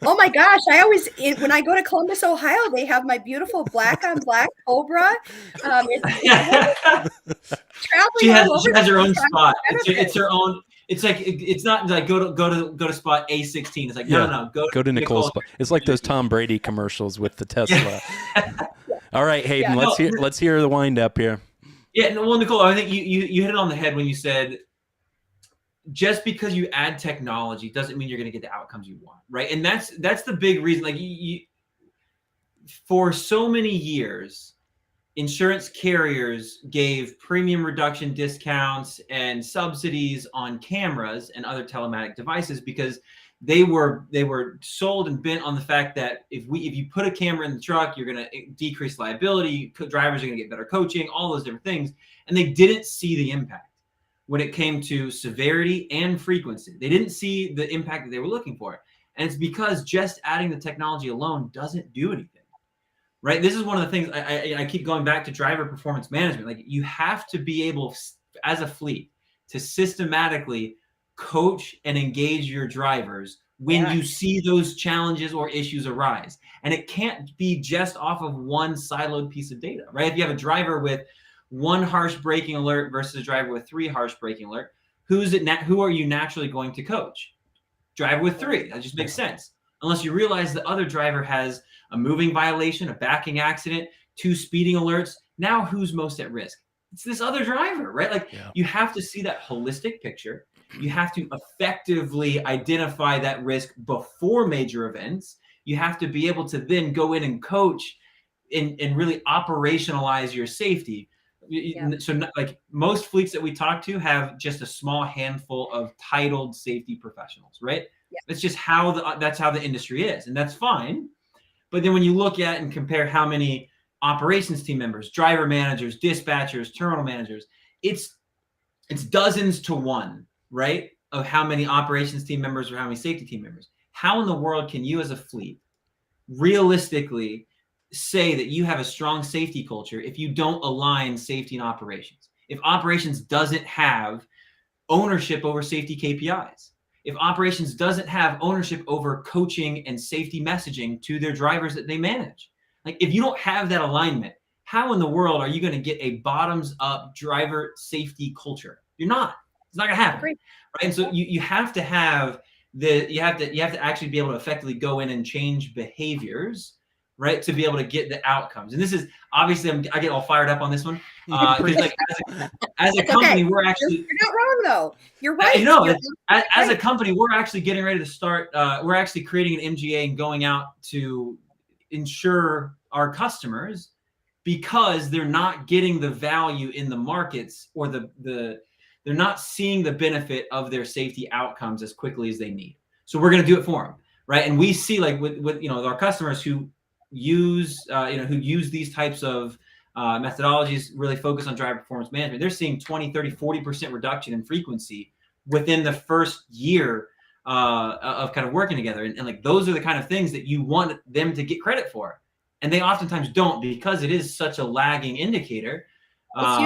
Oh my gosh. When I go to Columbus, Ohio, they have my beautiful black on black Cobra. She has her own spot. It's her own. It's like, it's not like go to spot A16. It's like, no, go to Nicole's spot. It's like those Tom Brady commercials with the Tesla. All right, Hayden, let's hear the wind up here. Yeah, well, Nicole, I think you hit it on the head when you said, just because you add technology doesn't mean you're going to get the outcomes you want, right? And that's the big reason. Like, for so many years, insurance carriers gave premium reduction discounts and subsidies on cameras and other telematic devices because they were sold and bent on the fact that if you put a camera in the truck, you're going to decrease liability, drivers are going to get better coaching, all those different things, and they didn't see the impact when it came to severity and frequency. They didn't see the impact that they were looking for. And it's because just adding the technology alone doesn't do anything, right? This is one of the things I keep going back to driver performance management. Like, you have to be able, as a fleet, to systematically coach and engage your drivers when you see those challenges or issues arise. And it can't be just off of one siloed piece of data, right? If you have a driver with one harsh braking alert versus a driver with 3 harsh braking alert, who are you naturally going to coach? Driver with 3. That just makes sense. Unless you realize the other driver has a moving violation, a backing accident, 2 speeding alerts. Now who's most at risk? It's this other driver, right? Like, you have to see that holistic picture. You have to effectively identify that risk before major events. You have to be able to then go in and coach and really operationalize your safety. So, like, most fleets that we talk to have just a small handful of titled safety professionals, right? That's just that's how the industry is, and that's fine. But then when you look at and compare how many operations team members, driver managers, dispatchers, terminal managers, it's dozens to one, right? Of how many operations team members or how many safety team members. How in the world can you as a fleet realistically say that you have a strong safety culture if you don't align safety and operations? If operations doesn't have ownership over safety KPIs, if operations doesn't have ownership over coaching and safety messaging to their drivers that they manage, like, if you don't have that alignment, how in the world are you going to get a bottoms up driver safety culture? You're not. It's not going to happen. Right? And so you have to have you have to actually be able to effectively go in and change behaviors right, to be able to get the outcomes. And this is obviously I get all fired up on this one because like as a company, we're actually you're not wrong though. You're right. I know. You're As a right. company, we're actually getting ready to start. We're actually creating an MGA and going out to insure our customers because they're not getting the value in the markets, or they're not seeing the benefit of their safety outcomes as quickly as they need. So we're going to do it for them, right? And we see like with our customers who use these types of methodologies, really focus on driver performance management, they're seeing 20, 30, 40% reduction in frequency within the first year of kind of working together. And like, those are the kind of things that you want them to get credit for. And they oftentimes don't, because it is such a lagging indicator. It's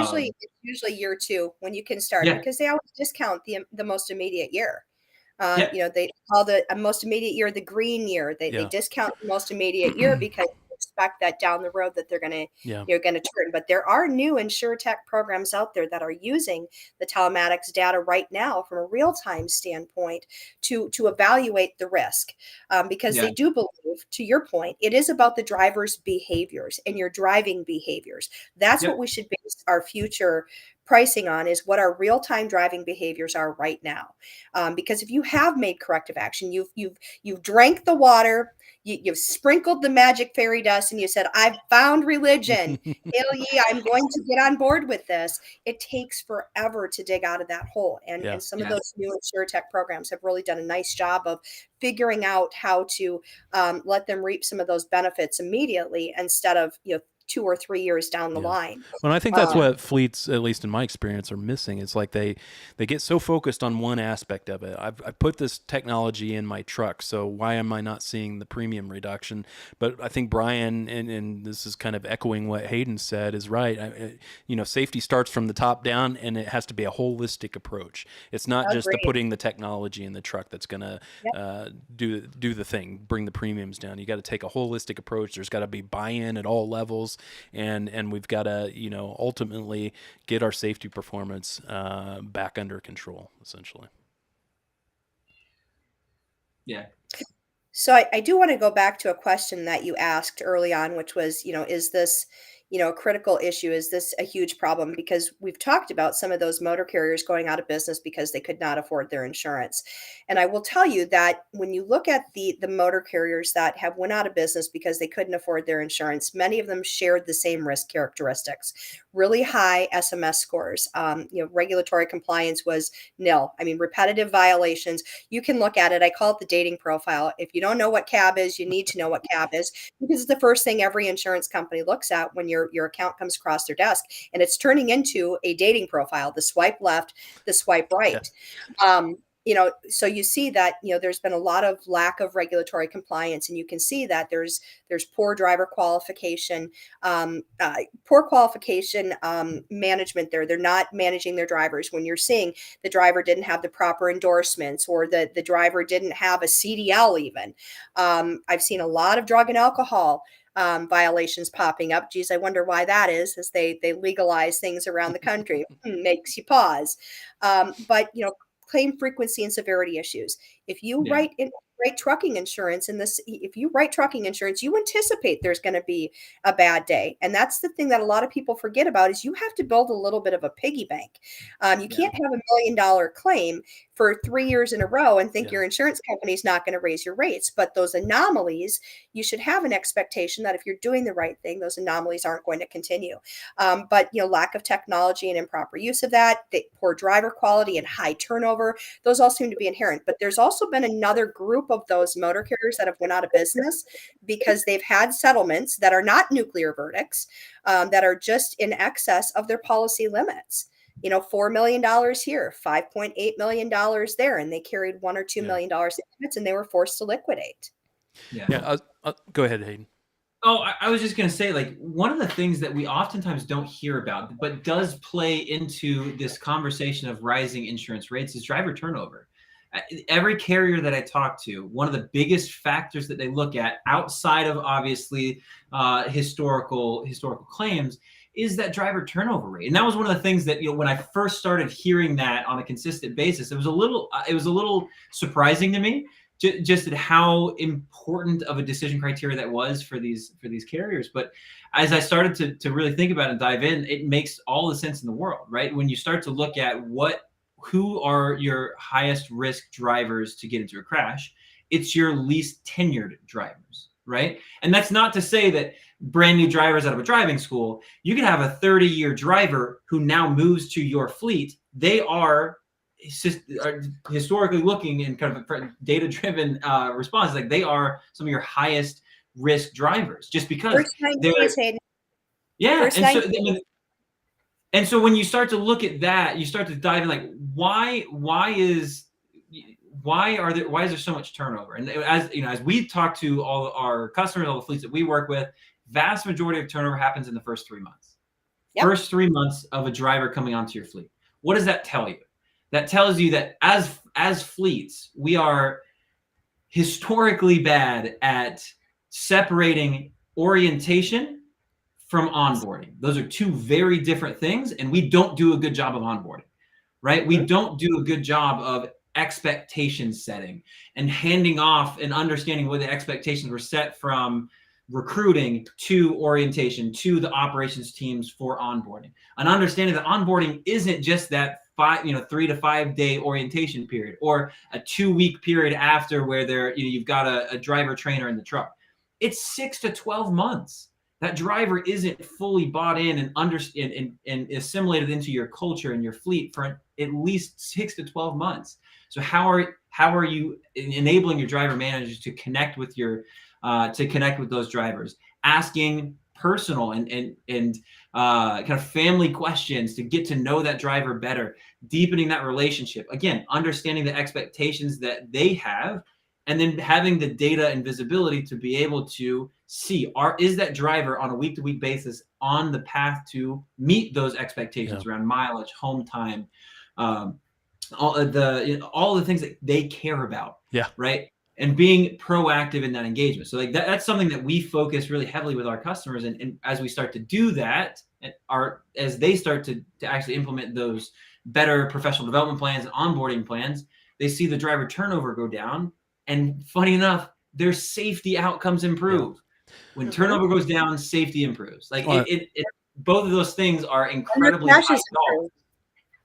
usually year 2 when you can start, because they always discount the most immediate year. They call the most immediate year the green year. They discount the most immediate year because they expect that down the road that they're going to turn. But there are new InsurTech programs out there that are using the telematics data right now from a real-time standpoint to evaluate the risk, because they do believe, to your point, it is about the driver's behaviors and your driving behaviors. That's what we should base our future pricing on, is what our real-time driving behaviors are right now. Because if you have made corrective action, you've drank the water, you've sprinkled the magic fairy dust, and you said, I've found religion. Hail ye, I'm going to get on board with this. It takes forever to dig out of that hole. And some of those new InsurTech programs have really done a nice job of figuring out how to let them reap some of those benefits immediately, instead of 2 or 3 years down the line. Well, I think that's what fleets, at least in my experience, are missing. It's like they get so focused on one aspect of it. I've put this technology in my truck, so why am I not seeing the premium reduction? But I think Brian, and this is kind of echoing what Hayden said, is right. Safety starts from the top down, and it has to be a holistic approach. It's not just putting the technology in the truck that's going to do the thing, bring the premiums down. You got to take a holistic approach. There's got to be buy-in at all levels. And we've got to, ultimately get our safety performance back under control, essentially. Yeah. So I do want to go back to a question that you asked early on, which was, is this, a critical issue? Is this a huge problem? Because we've talked about some of those motor carriers going out of business because they could not afford their insurance. And I will tell you that when you look at the motor carriers that have went out of business because they couldn't afford their insurance, many of them shared the same risk characteristics. Really high SMS scores. Regulatory compliance was nil. I mean, repetitive violations. You can look at it. I call it the dating profile. If you don't know what cab is, you need to know what cab is, because it's the first thing every insurance company looks at when your account comes across their desk, and it's turning into a dating profile. The swipe left, the swipe right. So you see that, there's been a lot of lack of regulatory compliance, and you can see that there's poor driver qualification, management there. They're not managing their drivers. When you're seeing the driver didn't have the proper endorsements, or the driver didn't have a CDL even. I've seen a lot of drug and alcohol violations popping up. Geez, I wonder why that is, as they legalize things around the country. Makes you pause. But claim frequency and severity issues. If you write trucking insurance, if you write trucking insurance, you anticipate there's going to be a bad day. And that's the thing that a lot of people forget about, is you have to build a little bit of a piggy bank. You can't have $1 million claim for 3 years in a row and think your insurance company is not going to raise your rates. But those anomalies, you should have an expectation that if you're doing the right thing, those anomalies aren't going to continue. But lack of technology and improper use of that, poor driver quality and high turnover, those all seem to be inherent. But there's also been another group of those motor carriers that have went out of business because they've had settlements that are not nuclear verdicts, that are just in excess of their policy limits. $4 million here, $5.8 million there, and they carried $1 or $2 million in limits, and they were forced to liquidate. Go ahead, Hayden. Oh, I was just going to say, like, one of the things that we oftentimes don't hear about, but does play into this conversation of rising insurance rates, is driver turnover. Every carrier that I talk to, one of the biggest factors that they look at, outside of obviously historical claims, is that driver turnover rate. And that was one of the things that, when I first started hearing that on a consistent basis, it was a little surprising to me, just how important of a decision criteria that was for these carriers. But as I started to really think about it and dive in, it makes all the sense in the world, right? When you start to look at who are your highest risk drivers to get into a crash, it's your least tenured drivers, right? And that's not to say that brand new drivers out of a driving school, you can have a 30-year driver who now moves to your fleet. They are historically looking and kind of data-driven response, like they are some of your highest risk drivers, just because First 9 days, Hayden. yeah. First And 9 so, days. and so when you start to look at that, you start to dive in, like why is there so much turnover? And as we talk to all our customers, all the fleets that we work with, vast majority of turnover happens in the first 3 months. Yep. First 3 months of a driver coming onto your fleet. What does that tell you? That tells you that as fleets, we are historically bad at separating orientation from onboarding. Those are two very different things, and we don't do a good job of onboarding, right? We don't do a good job of expectation setting and handing off and understanding where the expectations were set from recruiting to orientation to the operations teams for onboarding. And understanding that onboarding isn't just that 3 to 5 day orientation period or a 2-week period after where you've got a driver trainer in the truck. It's 6 to 12 months. That driver isn't fully bought in and understand and assimilated into your culture and your fleet for at least 6 to 12 months. So how are you enabling your driver managers to connect with those drivers, asking personal and kind of family questions to get to know that driver better, deepening that relationship, again, understanding the expectations that they have, and then having the data and visibility to be able to see is that driver on a week-to-week basis on the path to meet those expectations around mileage, home time, all the things that they care about. Yeah. Right. And being proactive in that engagement. So like that's something that we focus really heavily with our customers. And as we start to do that, as they start to actually implement those better professional development plans and onboarding plans, they see the driver turnover go down. And funny enough, their safety outcomes improve. When turnover goes down, safety improves. Like both of those things are incredibly high.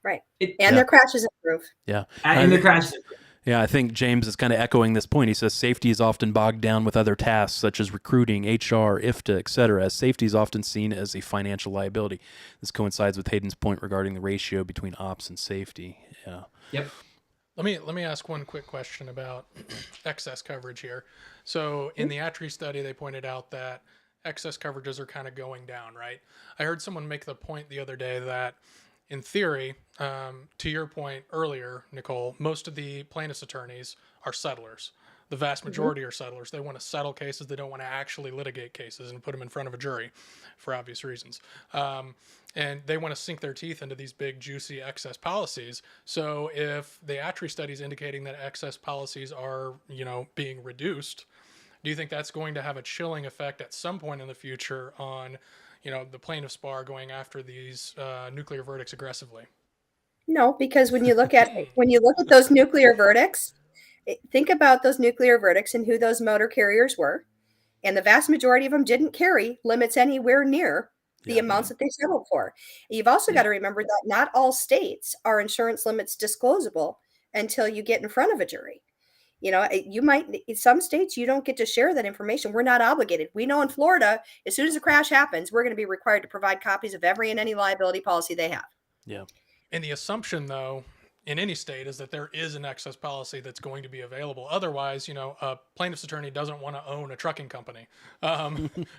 Right. Their crashes improve. Yeah. And their crashes improve. Yeah, I think James is kind of echoing this point. He says safety is often bogged down with other tasks such as recruiting, HR, IFTA, et cetera, as safety is often seen as a financial liability. This coincides with Hayden's point regarding the ratio between ops and safety. Yeah. Yep. Let me ask one quick question about excess coverage here. So in the ATRI study, they pointed out that excess coverages are kind of going down, right? I heard someone make the point the other day that in theory, to your point earlier, Nicole, most of the plaintiff's attorneys are settlers. The vast majority are settlers. They want to settle cases. They don't want to actually litigate cases and put them in front of a jury for obvious reasons. And they want to sink their teeth into these big, juicy excess policies. So if the ATRI study is indicating that excess policies are, being reduced, do you think that's going to have a chilling effect at some point in the future on the plaintiff's bar going after these nuclear verdicts aggressively? No, because when you look at those nuclear verdicts, think about those nuclear verdicts and who those motor carriers were, and the vast majority of them didn't carry limits anywhere near the amounts that they settled for. You've also got to remember that not all states are insurance limits disclosable until you get in front of a jury. You might, in some states, you don't get to share that information. We're not obligated. We know in Florida, as soon as a crash happens, we're going to be required to provide copies of every and any liability policy they have. Yeah. And the assumption, though, in any state is that there is an excess policy that's going to be available. Otherwise, a plaintiff's attorney doesn't want to own a trucking company.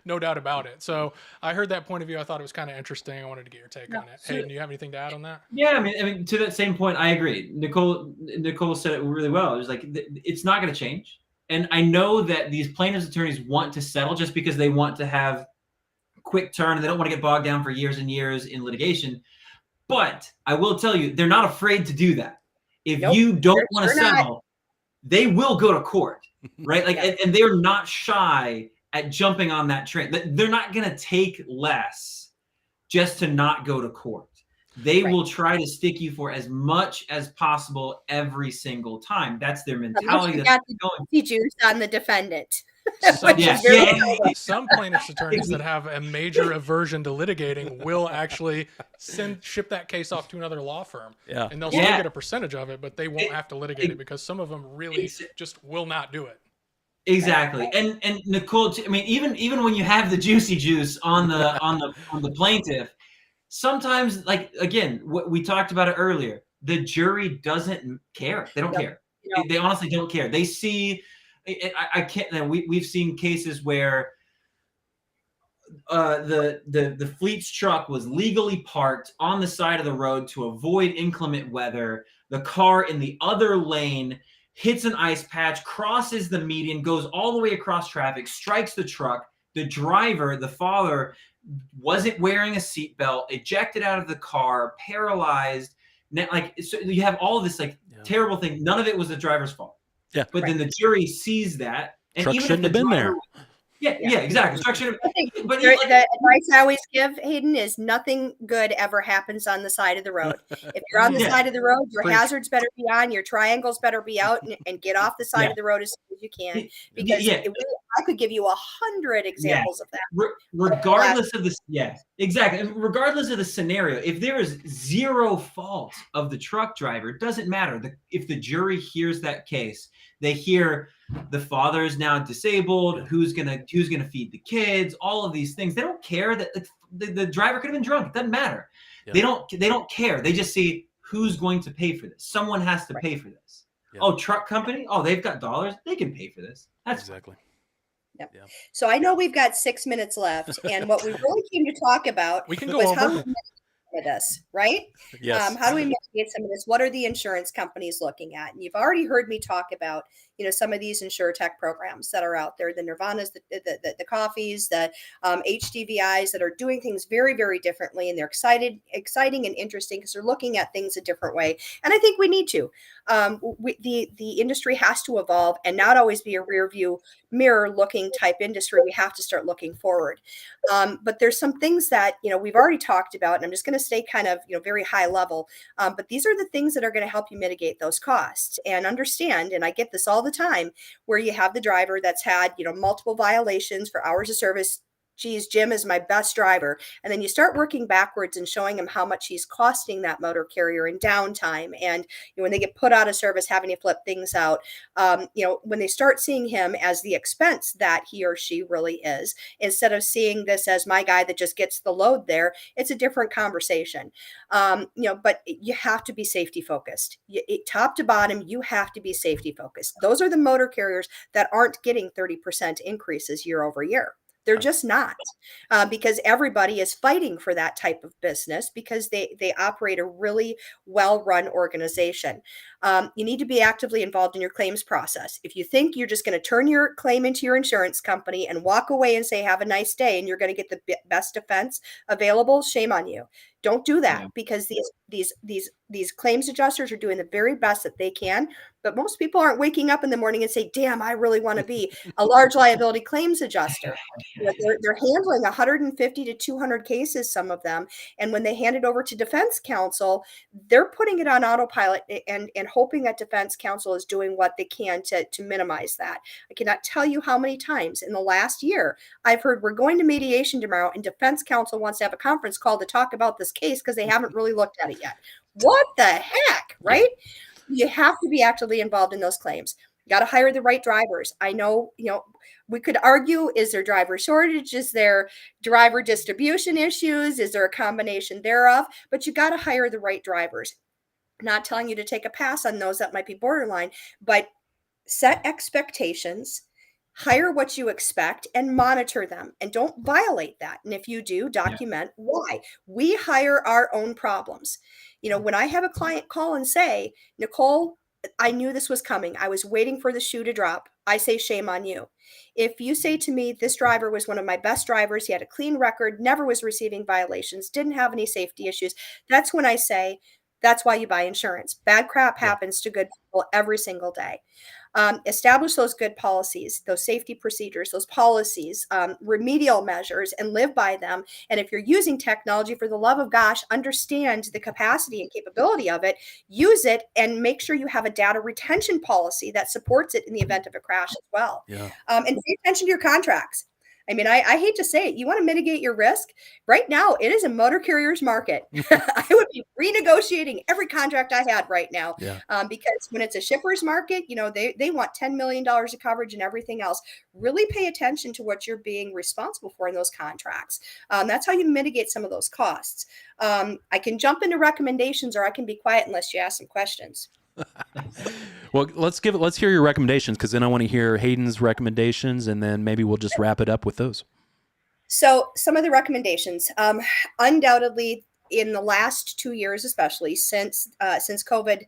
No doubt about it. So I heard that point of view. I thought it was kind of interesting. I wanted to get your take on it. Hayden, do you have anything to add on that? Yeah, I mean, to that same point, I agree. Nicole said it really well. It was like, it's not going to change. And I know that these plaintiff's attorneys want to settle just because they want to have quick turn and they don't want to get bogged down for years and years in litigation. But I will tell you, they're not afraid to do that. If you don't want to settle, they will go to court, right? Like, and they're not shy at jumping on that train. They're not going to take less just to not go to court. They Right. will try to stick you for as much as possible every single time. That's their Unless mentality. you That's got the going. juicy juice on the defendant, Some which Yeah, is very yeah, some plaintiffs' attorneys that have a major aversion to litigating will actually ship that case off to another law firm, Yeah. and they'll yeah. still get a percentage of it, but they won't It- have to litigate it- it because some of them really it's- just will not do it. Exactly. And Nicole, I mean, even when you have the juicy juice on the plaintiff, sometimes, like, again, what we talked about it earlier, the jury doesn't care. They don't No, care. no. They honestly don't care. They see, I can't. We've seen cases where the fleet's truck was legally parked on the side of the road to avoid inclement weather. The car in the other lane hits an ice patch, crosses the median, goes all the way across traffic, strikes the truck. The driver, the father, wasn't wearing a seatbelt, ejected out of the car, paralyzed. Like, so you have all this terrible thing. None of it was the driver's fault. Yeah. But then the jury sees that, and Truck even if shouldn't the have been driver, there. yeah, exactly. Structure, I think but the advice I always give, Hayden, is nothing good ever happens on the side of the road. If you're on the Yeah. side of the road, your Preach. hazards better be on, your triangles better be out, and get off the side Yeah. of the road as soon as you can. Y- Because yeah. I could give you 100 examples of that. Regardless of this, yeah, exactly. And regardless of the scenario, if there is zero fault of the truck driver, it doesn't matter. If the jury hears that case, they hear the father is now disabled. Who's gonna feed the kids? All of these things. They don't care that the driver could have been drunk. It doesn't matter. Yeah. They don't care. They just see who's going to pay for this. Someone has to pay for this. Yeah. Oh, truck company. Oh, they've got dollars. They can pay for this. That's Exactly. Yep. Yeah. So I know we've got 6 minutes left, and what we really came to talk about We can go was how do over. we mitigate this, right? Yes. How do we mitigate some of this? What are the insurance companies looking at? And you've already heard me talk about, some of these insurtech programs that are out there, the Nirvanas, the coffees, the HDVIs that are doing things very, very differently, and they're exciting and interesting because they're looking at things a different way. And I think we need to. The industry has to evolve and not always be a rear view mirror looking type industry. We have to start looking forward. But there's some things that, we've already talked about, and I'm just going to stay kind of, very high level. But these are the things that are going to help you mitigate those costs and understand. And I get this all the time where you have the driver that's had, multiple violations for hours of service. Geez, Jim is my best driver. And then you start working backwards and showing him how much he's costing that motor carrier in downtime. And when they get put out of service, having to flip things out, when they start seeing him as the expense that he or she really is, instead of seeing this as my guy that just gets the load there, it's a different conversation. But you have to be safety focused. Top to bottom, you have to be safety focused. Those are the motor carriers that aren't getting 30% increases year over year. They're just not, because everybody is fighting for that type of business because they operate a really well-run organization. You need to be actively involved in your claims process. If you think you're just going to turn your claim into your insurance company and walk away and say, have a nice day, and you're going to get the best defense available, shame on you. Don't do that, because these claims adjusters are doing the very best that they can. But most people aren't waking up in the morning and say, damn, I really want to be a large liability claims adjuster. They're handling 150 to 200 cases, some of them. And when they hand it over to defense counsel, they're putting it on autopilot and hoping that defense counsel is doing what they can to minimize that. I cannot tell you how many times in the last year I've heard we're going to mediation tomorrow and defense counsel wants to have a conference call to talk about this case because they haven't really looked at it yet. What the heck, right? You have to be actively involved in those claims. You got to hire the right drivers. I know, we could argue, is there driver shortage? Is there driver distribution issues? Is there a combination thereof? But you got to hire the right drivers. Not telling you to take a pass on those that might be borderline, but set expectations, hire what you expect, and monitor them, and don't violate that. And if you do, document why. We hire our own problems. When I have a client call and say, Nicole, I knew this was coming, I was waiting for the shoe to drop, I say, shame on you. If you say to me, this driver was one of my best drivers, he had a clean record, never was receiving violations, didn't have any safety issues, that's when I say, that's why you buy insurance. Bad crap happens to good people every single day. Establish those good policies, those safety procedures, those policies, remedial measures, and live by them. And if you're using technology, for the love of gosh, understand the capacity and capability of it, use it, and make sure you have a data retention policy that supports it in the event of a crash as well. Yeah. And pay attention to your contracts. I mean, I hate to say it. You want to mitigate your risk. Right now, it is a motor carrier's market. I would be renegotiating every contract I had right now, because when it's a shipper's market, they want $10 million of coverage and everything else. Really pay attention to what you're being responsible for in those contracts. That's how you mitigate some of those costs. I can jump into recommendations, or I can be quiet unless you ask some questions. Well, let's hear your recommendations, because then I want to hear Hayden's recommendations, and then maybe we'll just wrap it up with those. So some of the recommendations, undoubtedly, in the last 2 years, especially since COVID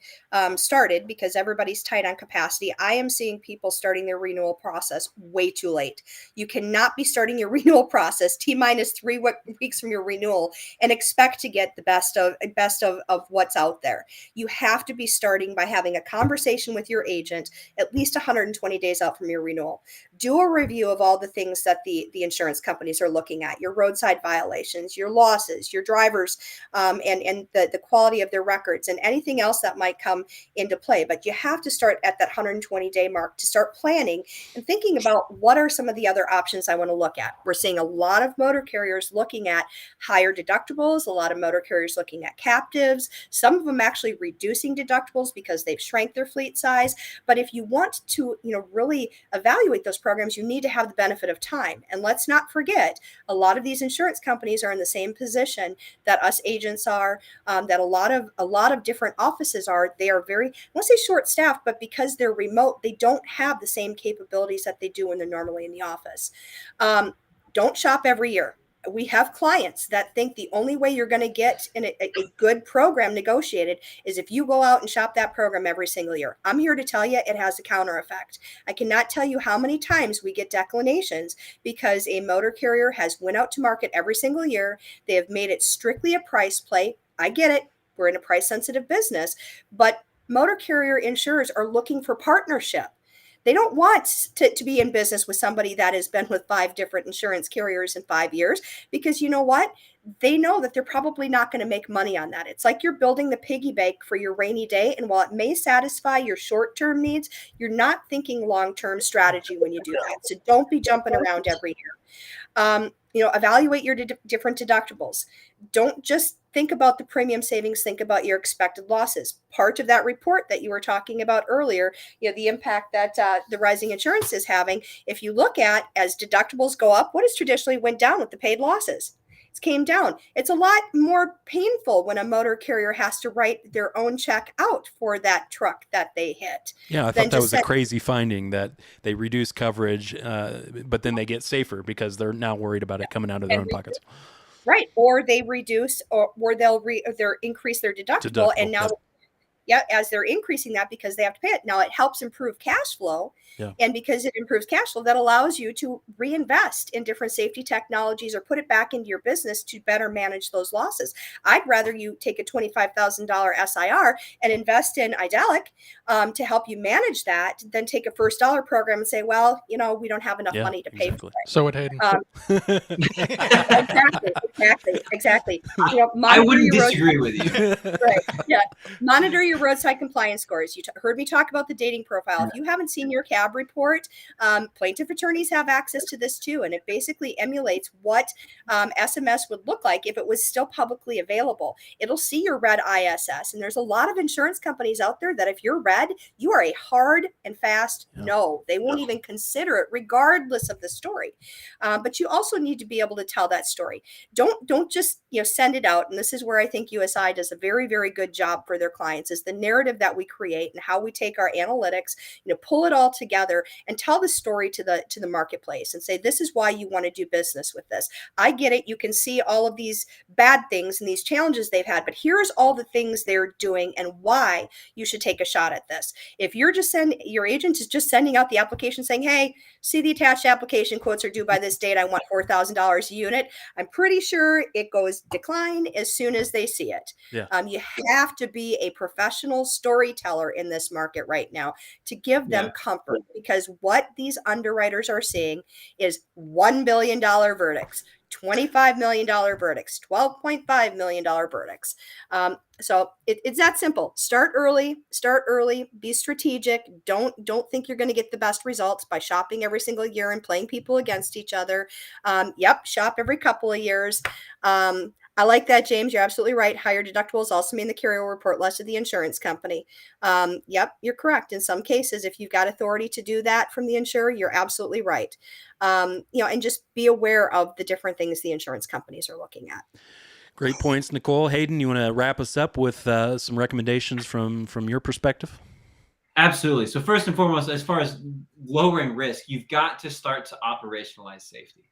started, because everybody's tight on capacity, I am seeing people starting their renewal process way too late. You cannot be starting your renewal process T-minus 3 weeks from your renewal and expect to get the best of what's out there. You have to be starting by having a conversation with your agent at least 120 days out from your renewal. Do a review of all the things that the insurance companies are looking at: your roadside violations, your losses, your drivers, and the quality of their records, and anything else that might come into play. But you have to start at that 120-day mark to start planning and thinking about what are some of the other options I want to look at. We're seeing a lot of motor carriers looking at higher deductibles, a lot of motor carriers looking at captives, some of them actually reducing deductibles because they've shrank their fleet size. But if you want to, really evaluate those programs, you need to have the benefit of time. And let's not forget, a lot of these insurance companies are in the same position that us agents are, that a lot of different offices are. They are very, I want to say short-staffed, but because they're remote, they don't have the same capabilities that they do when they're normally in the office. Don't shop every year. We have clients that think the only way you're going to get a good program negotiated is if you go out and shop that program every single year. I'm here to tell you it has a counter effect. I cannot tell you how many times we get declinations because a motor carrier has went out to market every single year. They have made it strictly a price play. I get it. We're in a price sensitive business, but motor carrier insurers are looking for partnership. They don't want to be in business with somebody that has been with 5 different insurance carriers in 5 years, because you know what? They know that they're probably not going to make money on that. It's like you're building the piggy bank for your rainy day. And while it may satisfy your short-term needs, you're not thinking long-term strategy when you do that. So don't be jumping around every year. Evaluate your different deductibles. Don't just think about the premium savings, think about your expected losses. Part of that report that you were talking about earlier, the impact that the rising insurance is having, if you look at as deductibles go up, what has traditionally went down with the paid losses? It came down. It's a lot more painful when a motor carrier has to write their own check out for that truck that they hit. Yeah, I thought that was a crazy finding, that they reduce coverage, but then they get safer because they're now worried about it coming out of their own pockets. Right. Or they reduce or they'll increase their deductible. And now, as they're increasing that because they have to pay it. Now it helps improve cash flow. Yeah. And because it improves cash flow, that allows you to reinvest in different safety technologies or put it back into your business to better manage those losses. I'd rather you take a $25,000 SIR and invest in Idelic to help you manage that than take a first dollar program and say, well, we don't have enough money to pay for it. So would Hayden. Exactly. I wouldn't disagree with you. Right. Yeah. Monitor your roadside compliance scores. You heard me talk about the dating profile. If you haven't seen your CAB report, plaintiff attorneys have access to this too, and it basically emulates what SMS would look like if it was still publicly available. It'll see your red ISS, and there's a lot of insurance companies out there that if you're red, you are a hard and fast no. They won't even consider it regardless of the story. But you also need to be able to tell that story. Don't just send it out. And this is where I think USI does a very, very good job for their clients, is the narrative that we create and how we take our analytics, pull it all together and tell the story to the marketplace and say, this is why you want to do business with this. I get it. You can see all of these bad things and these challenges they've had, but here's all the things they're doing and why you should take a shot at this. If your agent is just sending out the application saying, hey, see the attached application, quotes are due by this date, I want $4,000 a unit, I'm pretty sure it goes decline as soon as they see it. Yeah. You have to be a professional professional storyteller in this market right now to give them comfort, because what these underwriters are seeing is $1 billion verdicts, $25 million verdicts, $12.5 million verdicts. So it's that simple. Start early, be strategic. Don't think you're going to get the best results by shopping every single year and playing people against each other. Shop every couple of years. I like that, James. You're absolutely right. Higher deductibles also mean the carrier will report less to the insurance company. You're correct. In some cases, if you've got authority to do that from the insurer, you're absolutely right. And just be aware of the different things the insurance companies are looking at. Great points, Nicole. Hayden, you want to wrap us up with some recommendations from your perspective? Absolutely. So first and foremost, as far as lowering risk, you've got to start to operationalize safety,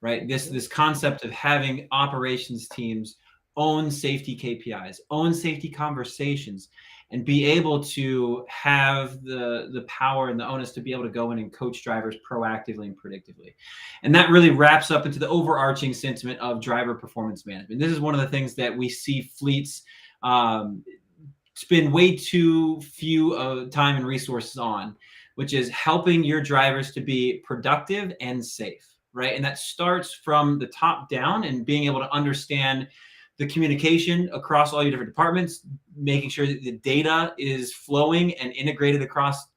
right? This concept of having operations teams own safety KPIs, own safety conversations, and be able to have the power and the onus to be able to go in and coach drivers proactively and predictively. And that really wraps up into the overarching sentiment of driver performance management. This is one of the things that we see fleets spend way too few time and resources on, which is helping your drivers to be productive and safe, right? And that starts from the top down and being able to understand the communication across all your different departments, making sure that the data is flowing and integrated across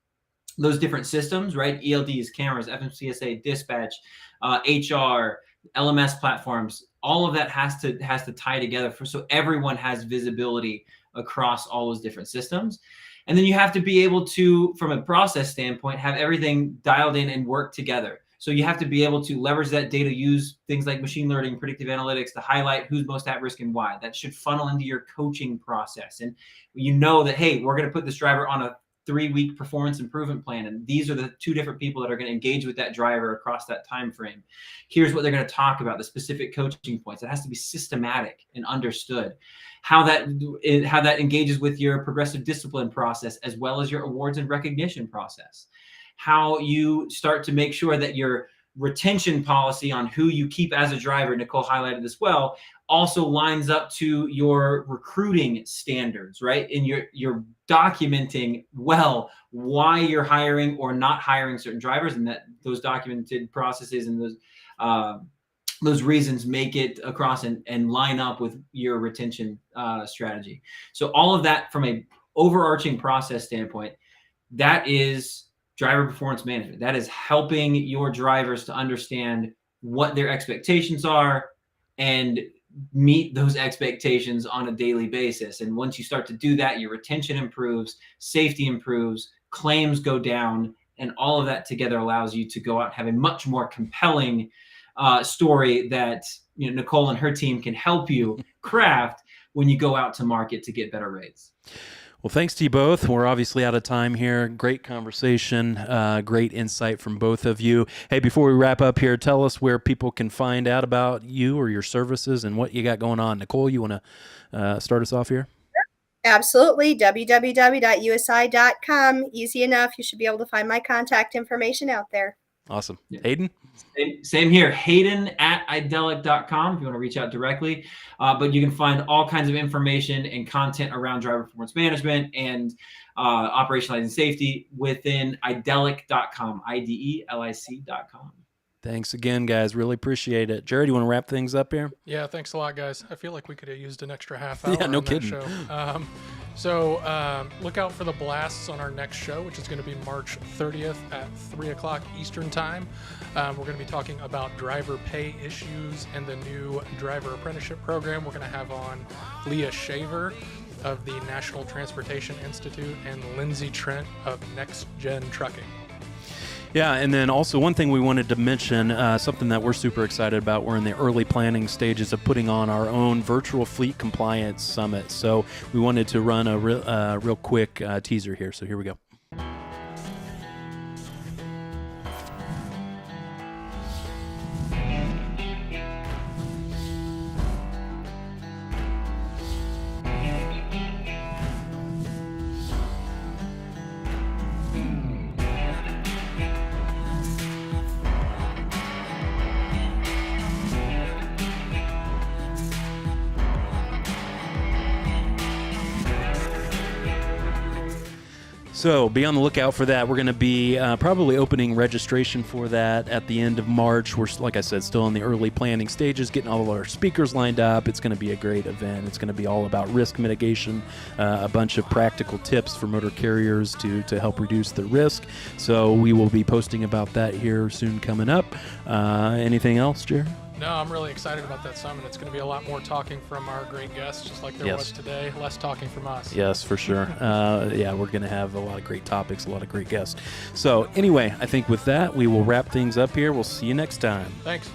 those different systems, right? ELDs, cameras, FMCSA, dispatch, HR, LMS platforms, all of that has to tie together so everyone has visibility across all those different systems. And then you have to be able to, from a process standpoint, have everything dialed in and work together. So you have to be able to leverage that data, use things like machine learning, predictive analytics to highlight who's most at risk and why. That should funnel into your coaching process. And you know that, hey, we're going to put this driver on a 3-week performance improvement plan, and these are the 2 different people that are going to engage with that driver across that time frame. Here's what they're going to talk about, the specific coaching points. It has to be systematic and understood. How that engages with your progressive discipline process, as well as your awards and recognition process. How you start to make sure that your retention policy on who you keep as a driver, Nicole highlighted as well, also lines up to your recruiting standards, right? And you're documenting well why you're hiring or not hiring certain drivers, and that those documented processes and those reasons make it across and line up with your retention strategy. So all of that from a overarching process standpoint, that is driver performance management. That is helping your drivers to understand what their expectations are and meet those expectations on a daily basis. And once you start to do that, your retention improves, safety improves, claims go down, and all of that together allows you to go out and have a much more compelling story that Nicole and her team can help you craft when you go out to market to get better rates. Well, thanks to you both. We're obviously out of time here. Great conversation, great insight from both of you. Hey, before we wrap up here, tell us where people can find out about you or your services and what you got going on. Nicole, you want to start us off here? Absolutely. www.usi.com. Easy enough. You should be able to find my contact information out there. Awesome. Yeah. Hayden? Same here. Hayden at idelic.com if you want to reach out directly. But you can find all kinds of information and content around driver performance management and operationalizing safety within idelic.com, idelic.com. Thanks again, guys. Really appreciate it. Jerad, you want to wrap things up here? Yeah, thanks a lot, guys. I feel like we could have used an extra half hour no on kidding. that show. So look out for the blasts on our next show, which is going to be March 30th at 3 o'clock Eastern Time. We're going to be talking about driver pay issues and the new driver apprenticeship program. We're going to have on Leah Shaver of the National Transportation Institute and Lindsay Trent of Next Gen Trucking. Yeah, and then also one thing we wanted to mention, something that we're super excited about. We're in the early planning stages of putting on our own virtual fleet compliance summit. So we wanted to run a real quick teaser here. So here we go. So be on the lookout for that. We're going to be probably opening registration for that at the end of March. We're, like I said, still in the early planning stages, getting all of our speakers lined up. It's going to be a great event. It's going to be all about risk mitigation, a bunch of practical tips for motor carriers to help reduce the risk. So we will be posting about that here soon coming up. Anything else, Jerry? No, I'm really excited about that summit. It's going to be a lot more talking from our great guests, just like there was today, less talking from us. Yes, for sure. Yeah, we're going to have a lot of great topics, a lot of great guests. So anyway, I think with that, we will wrap things up here. We'll see you next time. Thanks.